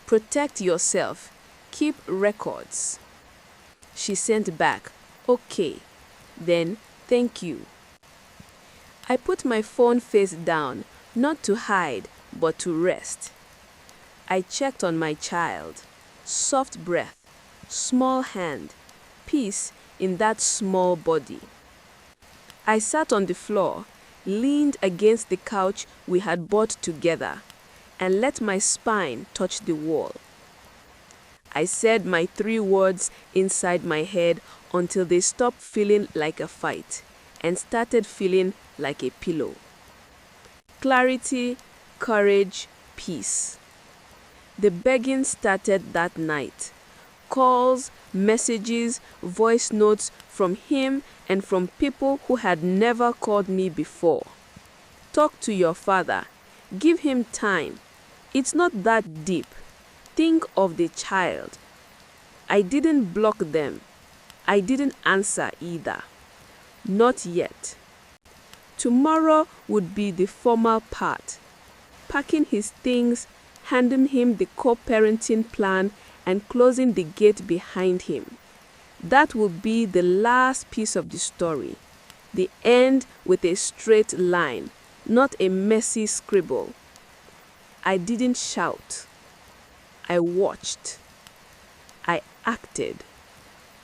Protect yourself. Keep records. She sent back, okay, then thank you. I put my phone face down, not to hide, but to rest. I checked on my child. Soft breath, small hand, peace in that small body. I sat on the floor, leaned against the couch we had bought together, and let my spine touch the wall. I said my 3 words inside my head until they stopped feeling like a fight and started feeling like a pillow. Clarity, courage, peace. The begging started that night. Calls, messages, voice notes from him and from people who had never called me before. Talk to your father. Give him time. It's not that deep. Think of the child. I didn't block them. I didn't answer either. Not yet. Tomorrow would be the formal part. Packing his things, handing him the co-parenting plan, and closing the gate behind him. That would be the last piece of the story. The end with a straight line, not a messy scribble. I didn't shout. I watched. I acted.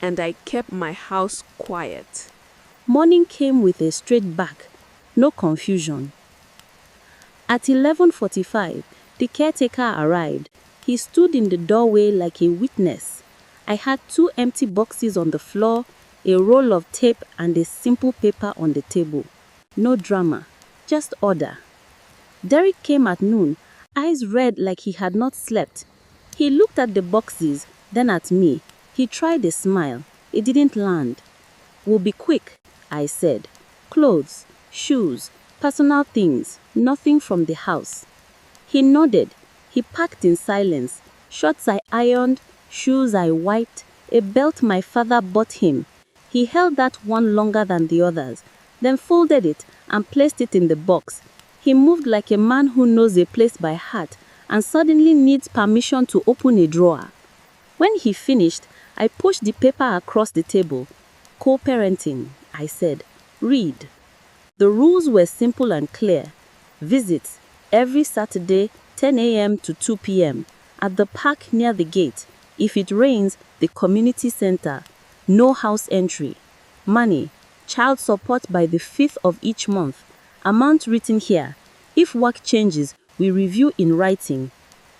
And I kept my house quiet. Morning came with a straight back, no confusion. At 11:45, the caretaker arrived. He stood in the doorway like a witness. I had 2 empty boxes on the floor, a roll of tape, and a simple paper on the table. No drama, just order. Derek came at noon, eyes red like he had not slept. He looked at the boxes, then at me. He tried a smile. It didn't land. We'll be quick, I said. Clothes, shoes, personal things, nothing from the house. He nodded. He packed in silence. Shorts I ironed, shoes I wiped, a belt my father bought him. He held that one longer than the others, then folded it and placed it in the box. He moved like a man who knows a place by heart and suddenly needs permission to open a drawer. When he finished, I pushed the paper across the table. Co-parenting, I said. Read. The rules were simple and clear. Visits every Saturday, 10 a.m. to 2 p.m. at the park near the gate. If it rains, the community center. No house entry. Money. Child support by the 5th of each month. Amount written here. If work changes, we review in writing.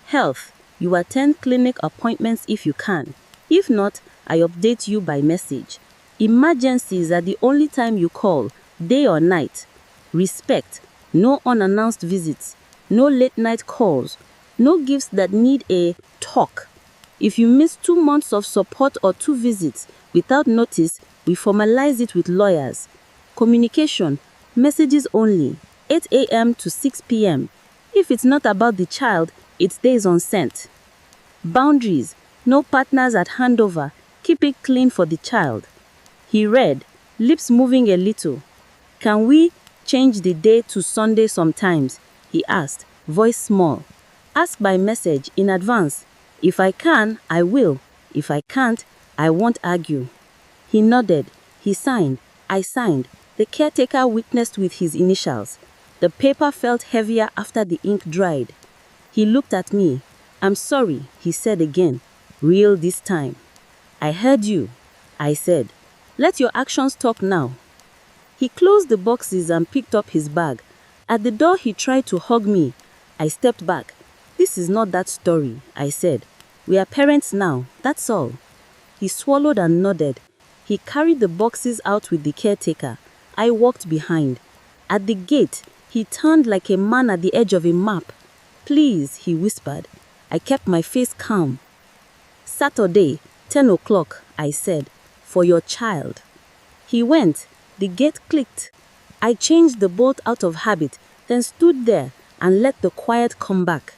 Health. You attend clinic appointments if you can. If not, I update you by message. Emergencies are the only time you call, day or night. Respect. No unannounced visits. No late night calls. No gifts that need a talk. If you miss 2 months of support or 2 visits without notice, we formalize it with lawyers. Communication. Messages only. 8 a.m. to 6 p.m. If it's not about the child, it stays unsent. Boundaries. No partners at handover. Keep it clean for the child. He read, lips moving a little. Can we change the day to Sunday sometimes? He asked, voice small. Ask by message in advance. If I can, I will. If I can't, I won't argue. He nodded. He signed. I signed. The caretaker witnessed with his initials. The paper felt heavier after the ink dried. He looked at me. I'm sorry, he said again. Real this time. I heard you, I said. Let your actions talk now. He closed the boxes and picked up his bag. At the door, he tried to hug me. I stepped back. This is not that story, I said. We are parents now, that's all. He swallowed and nodded. He carried the boxes out with the caretaker. I walked behind. At the gate, he turned like a man at the edge of a map. Please, he whispered. I kept my face calm. Saturday, 10 o'clock, I said, for your child. He went. The gate clicked. I changed the bolt out of habit, then stood there and let the quiet come back.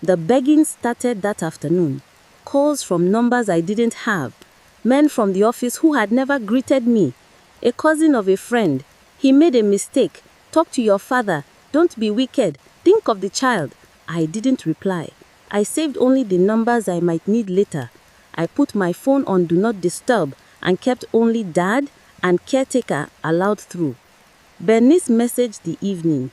The begging started that afternoon. calls from numbers I didn't have, men from the office who had never greeted me, a cousin of a friend. He made a mistake. Talk to your father. Don't be wicked. Think of the child. I didn't reply. I saved only the numbers I might need later. I put my phone on Do Not Disturb and kept only Dad and Caretaker allowed through. Bernice messaged the evening.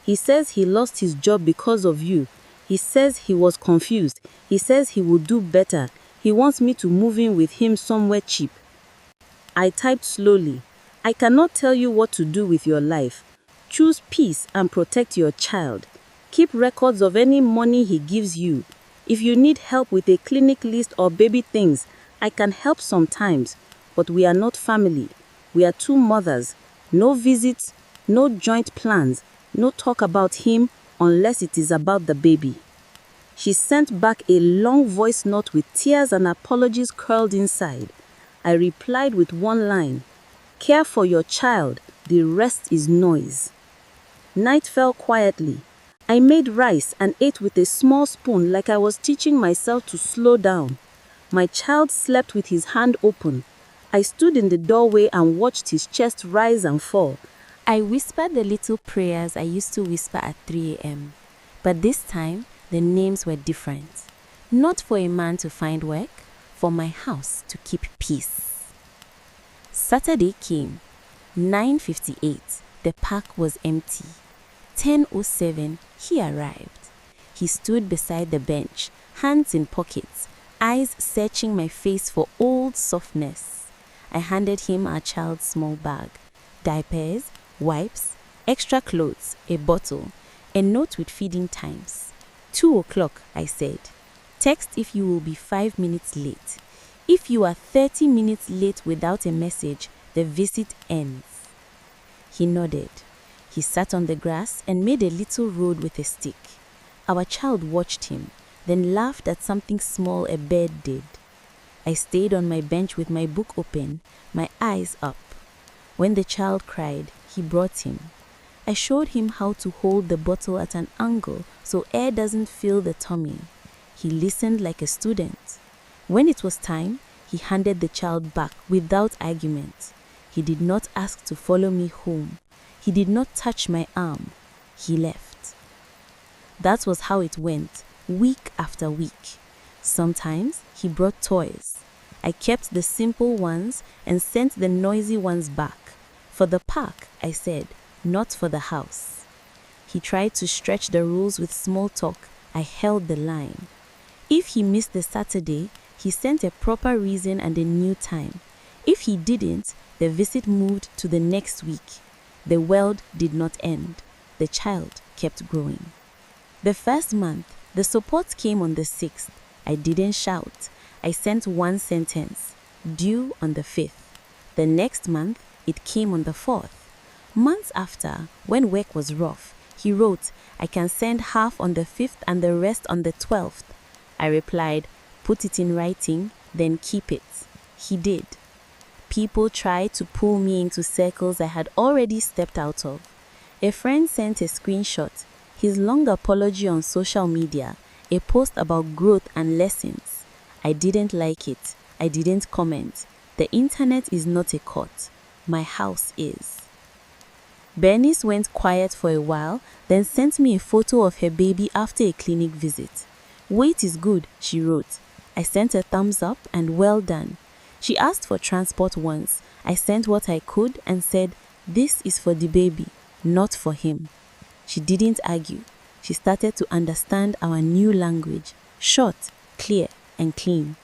He says he lost his job because of you. He says he was confused. He says he will do better. He wants me to move in with him somewhere cheap. I typed slowly. I cannot tell you what to do with your life. Choose peace and protect your child. Keep records of any money he gives you. If you need help with a clinic list or baby things, I can help sometimes, but we are not family. We are two mothers. No visits, no joint plans, no talk about him unless it is about the baby. She sent back a long voice note with tears and apologies curled inside. I replied with one line, care for your child, the rest is noise. Night fell quietly. I made rice and ate with a small spoon like I was teaching myself to slow down. My child slept with his hand open. I stood in the doorway and watched his chest rise and fall. I whispered the little prayers I used to whisper at 3 a.m. But this time, the names were different. Not for a man to find work, for my house to keep peace. Saturday came. 9:58. The park was empty. 10:07. He arrived. He stood beside the bench, hands in pockets, eyes searching my face for old softness. I handed him our child's small bag, diapers, wipes, extra clothes, a bottle, a note with feeding times. 2 o'clock, I said. Text if you will be 5 minutes late. If you are 30 minutes late without a message, the visit ends. He nodded. He sat on the grass and made a little road with a stick. Our child watched him, then laughed at something small a bird did. I stayed on my bench with my book open, my eyes up. When the child cried, he brought him. I showed him how to hold the bottle at an angle so air doesn't fill the tummy. He listened like a student. When it was time, he handed the child back without argument. He did not ask to follow me home. He did not touch my arm. He left. That was how it went, week after week. Sometimes he brought toys. I kept the simple ones and sent the noisy ones back. For the park, I said, not for the house. He tried to stretch the rules with small talk. I held the line. If he missed the Saturday, he sent a proper reason and a new time. If he didn't, the visit moved to the next week. The world did not end. The child kept growing. The first month, the support came on the 6th. I didn't shout. I sent one sentence, due on the 5th. The next month, it came on the 4th. Months after, when work was rough, he wrote, I can send half on the 5th and the rest on the 12th. I replied, put it in writing, then keep it. He did. People tried to pull me into circles I had already stepped out of. A friend sent a screenshot, his long apology on social media, a post about growth and lessons. I didn't like it. I didn't comment. The internet is not a court. My house is. Bernice went quiet for a while, then sent me a photo of her baby after a clinic visit. Weight is good, she wrote. I sent a thumbs up and well done. She asked for transport once. I sent what I could and said, this is for the baby, not for him. She didn't argue. She started to understand our new language, short, clear, and clean.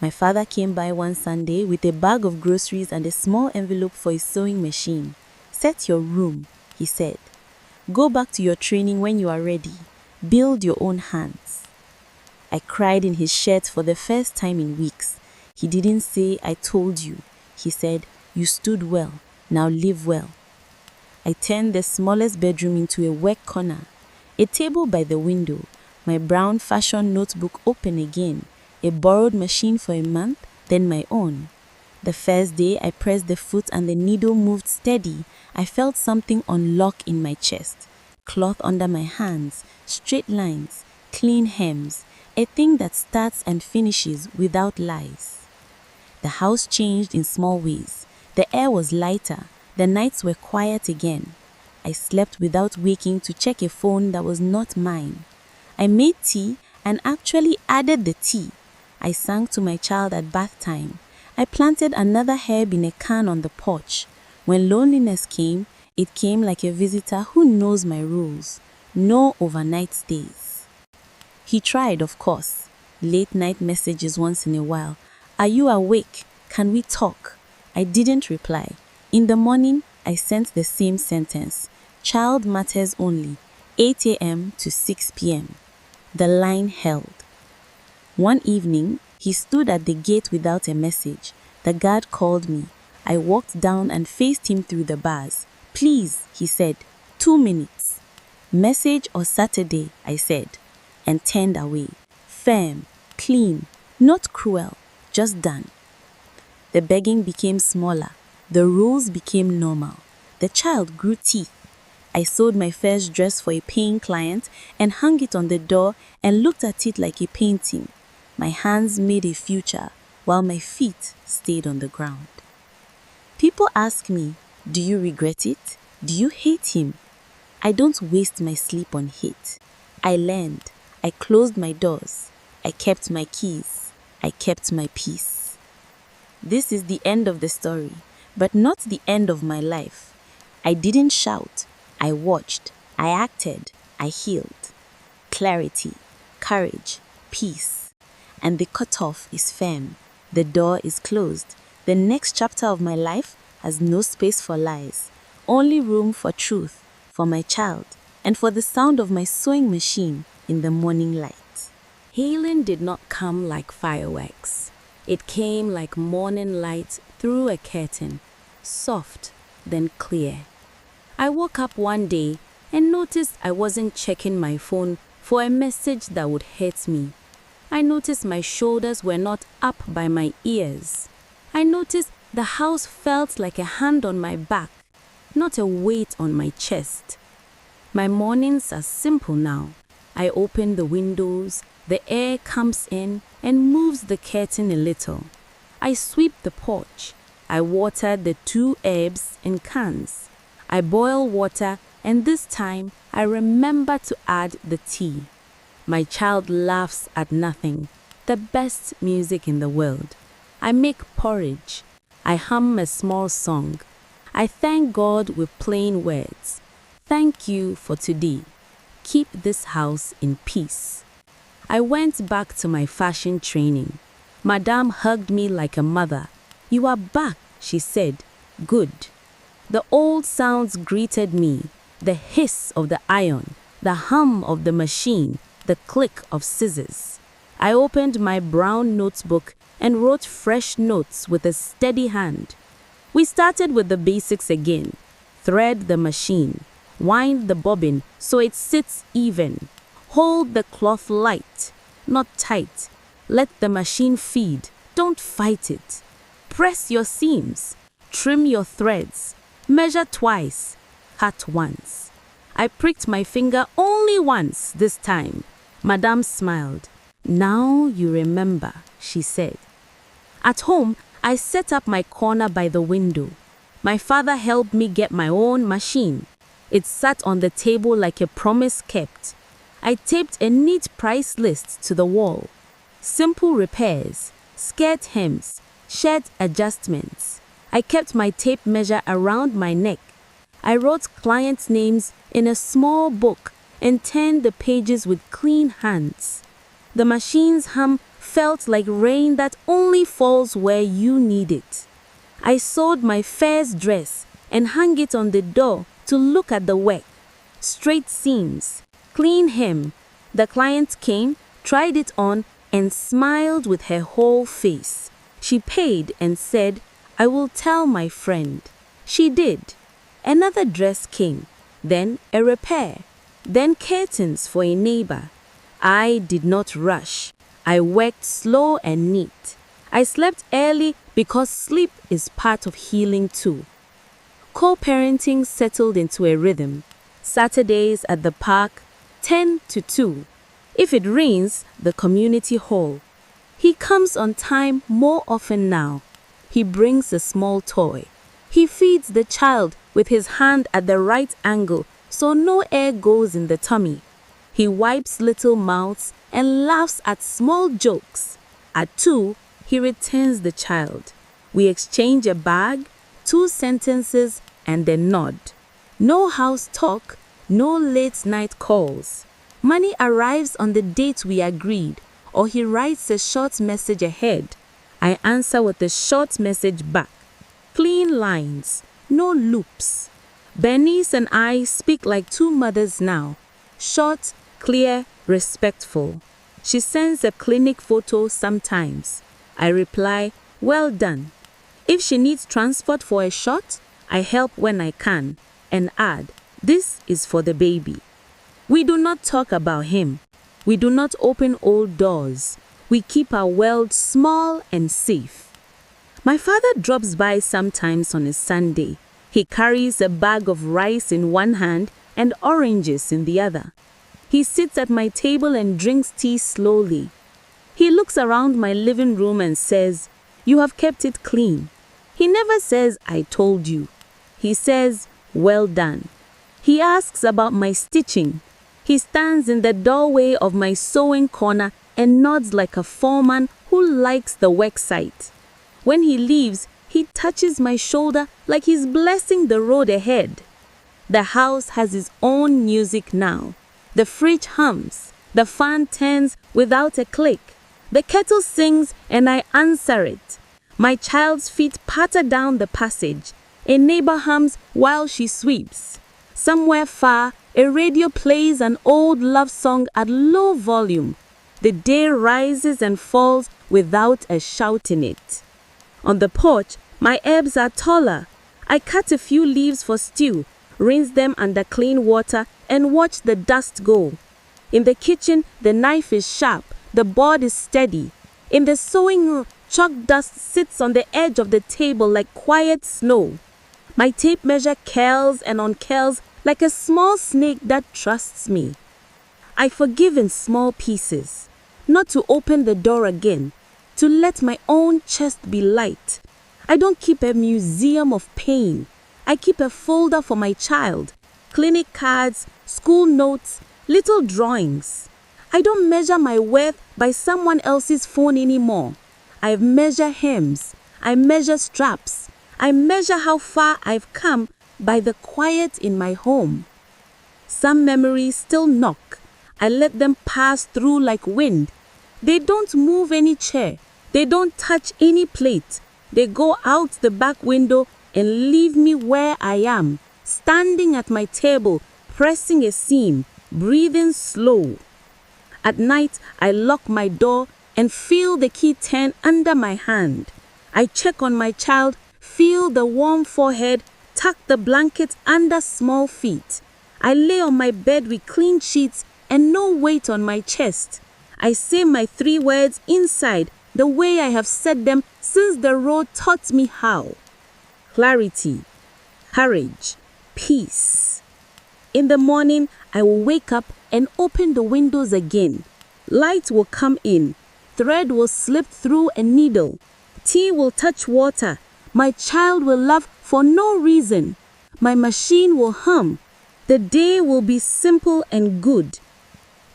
My father came by one Sunday with a bag of groceries and a small envelope for his sewing machine. Set your room, he said. Go back to your training when you are ready. Build your own hands. I cried in his shirt for the first time in weeks. He didn't say, I told you. He said, you stood well. Now live well. I turned the smallest bedroom into a work corner. A table by the window. My brown fashion notebook open again. A borrowed machine for a month, then my own. The first day I pressed the foot and the needle moved steady. I felt something unlock in my chest. Cloth under my hands, straight lines, clean hems. a thing that starts and finishes without lies. The house changed in small ways. The air was lighter. The nights were quiet again. I slept without waking to check a phone that was not mine. I made tea and actually added the tea. I sang to my child at bath time. I planted another herb in a can on the porch. When loneliness came, it came like a visitor who knows my rules. No overnight stays. He tried, of course. Late night messages once in a while. Are you awake? Can we talk? I didn't reply. In the morning, I sent the same sentence. Child matters only. 8 a.m. to 6 p.m. The line held. One evening, he stood at the gate without a message. The guard called me. I walked down and faced him through the bars. Please, he said, 2 minutes. Message or Saturday, I said, and turned away. Firm, clean, not cruel, just done. The begging became smaller. The rules became normal. The child grew teeth. I sewed my first dress for a paying client and hung it on the door and looked at it like a painting. My hands made a future while my feet stayed on the ground. People ask me, do you regret it? Do you hate him? I don't waste my sleep on hate. I learned. I closed my doors. I kept my keys. I kept my peace. This is the end of the story, but not the end of my life. I didn't shout. I watched, I acted, I healed. Clarity, courage, peace. And the cutoff is firm. The door is closed. The next chapter of my life has no space for lies, only room for truth, for my child, and for the sound of my sewing machine in the morning light. Healing did not come like fireworks. It came like morning light through a curtain, soft, then clear. I woke up one day and noticed I wasn't checking my phone for a message that would hurt me. I noticed my shoulders were not up by my ears. I noticed the house felt like a hand on my back, not a weight on my chest. My mornings are simple now. I open the windows, the air comes in and moves the curtain a little. I sweep the porch. I water the 2 herbs in cans. I boil water, and this time I remember to add the tea. My child laughs at nothing, the best music in the world. I make porridge. I hum a small song. I thank God with plain words. Thank you for today. Keep this house in peace. I went back to my fashion training. Madame hugged me like a mother. You are back, she said. Good. The old sounds greeted me, the hiss of the iron, the hum of the machine, the click of scissors. I opened my brown notebook and wrote fresh notes with a steady hand. We started with the basics again. Thread the machine, wind the bobbin so it sits even, hold the cloth light, not tight. Let the machine feed, don't fight it. Press your seams, trim your threads. Measure twice, cut once. I pricked my finger only once this time. Madame smiled. Now you remember, she said. At home, I set up my corner by the window. My father helped me get my own machine. It sat on the table like a promise kept. I taped a neat price list to the wall. Simple repairs, skirt hems, shirt adjustments. I kept my tape measure around my neck. I wrote clients' names in a small book and turned the pages with clean hands. The machine's hum felt like rain that only falls where you need it. I sewed my first dress and hung it on the door to look at the work. Straight seams, clean hem. The client came, tried it on, and smiled with her whole face. She paid and said, I will tell my friend. She did. Another dress came, then a repair, then curtains for a neighbor. I did not rush. I worked slow and neat. I slept early because sleep is part of healing too. Co-parenting settled into a rhythm. Saturdays at the park, 10 to 2. If it rains, the community hall. He comes on time more often now. He brings a small toy. He feeds the child with his hand at the right angle so no air goes in the tummy. He wipes little mouths and laughs at small jokes. At 2, he returns the child. We exchange a bag, 2 sentences, and a nod. No house talk, no late night calls. Money arrives on the date we agreed, or he writes a short message ahead. I answer with a short message back. Clean lines, no loops. Bernice and I speak like 2 mothers now. Short, clear, respectful. She sends a clinic photo sometimes. I reply, well done. If she needs transport for a shot, I help when I can and add, this is for the baby. We do not talk about him. We do not open old doors. We keep our world small and safe. My father drops by sometimes on a Sunday. He carries a bag of rice in one hand and oranges in the other. He sits at my table and drinks tea slowly. He looks around my living room and says, you have kept it clean. He never says, I told you. He says, well done. He asks about my stitching. He stands in the doorway of my sewing corner and nods like a foreman who likes the work site. When he leaves, he touches my shoulder like he's blessing the road ahead. The house has its own music now. The fridge hums. The fan turns without a click. The kettle sings and I answer it. My child's feet patter down the passage. A neighbor hums while she sweeps. Somewhere far, a radio plays an old love song at low volume. The day rises and falls without a shout in it. On the porch, my herbs are taller. I cut a few leaves for stew, rinse them under clean water, and watch the dust go. In the kitchen, the knife is sharp, the board is steady. In the sewing room, chalk dust sits on the edge of the table like quiet snow. My tape measure curls and uncurls like a small snake that trusts me. I forgive in small pieces, not to open the door again, to let my own chest be light. I don't keep a museum of pain. I keep a folder for my child, clinic cards, school notes, little drawings. I don't measure my worth by someone else's phone anymore. I measure hems. I measure straps. I measure how far I've come by the quiet in my home. Some memories still knock. I let them pass through like wind. They don't move any chair. They don't touch any plate. They go out the back window and leave me where I am, standing at my table, pressing a seam, breathing slow. At night, I lock my door and feel the key turn under my hand. I check on my child, feel the warm forehead, tuck the blanket under small feet. I lay on my bed with clean sheets and no weight on my chest. I say my 3 words inside the way I have said them since the road taught me how. Clarity, courage, peace. In the morning, I will wake up and open the windows again. Light will come in. Thread will slip through a needle. Tea will touch water. My child will laugh for no reason. My machine will hum. The day will be simple and good.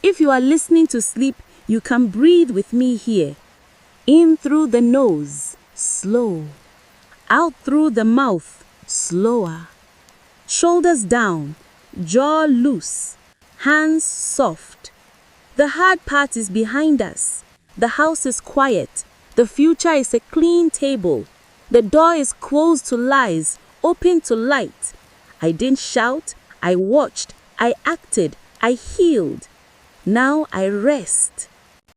If you are listening to sleep, you can breathe with me here. In through the nose, slow. Out through the mouth, slower. Shoulders down, jaw loose, hands soft. The hard part is behind us. The house is quiet. The future is a clean table. The door is closed to lies, open to light. I didn't shout. I watched. I acted. I healed. Now I rest.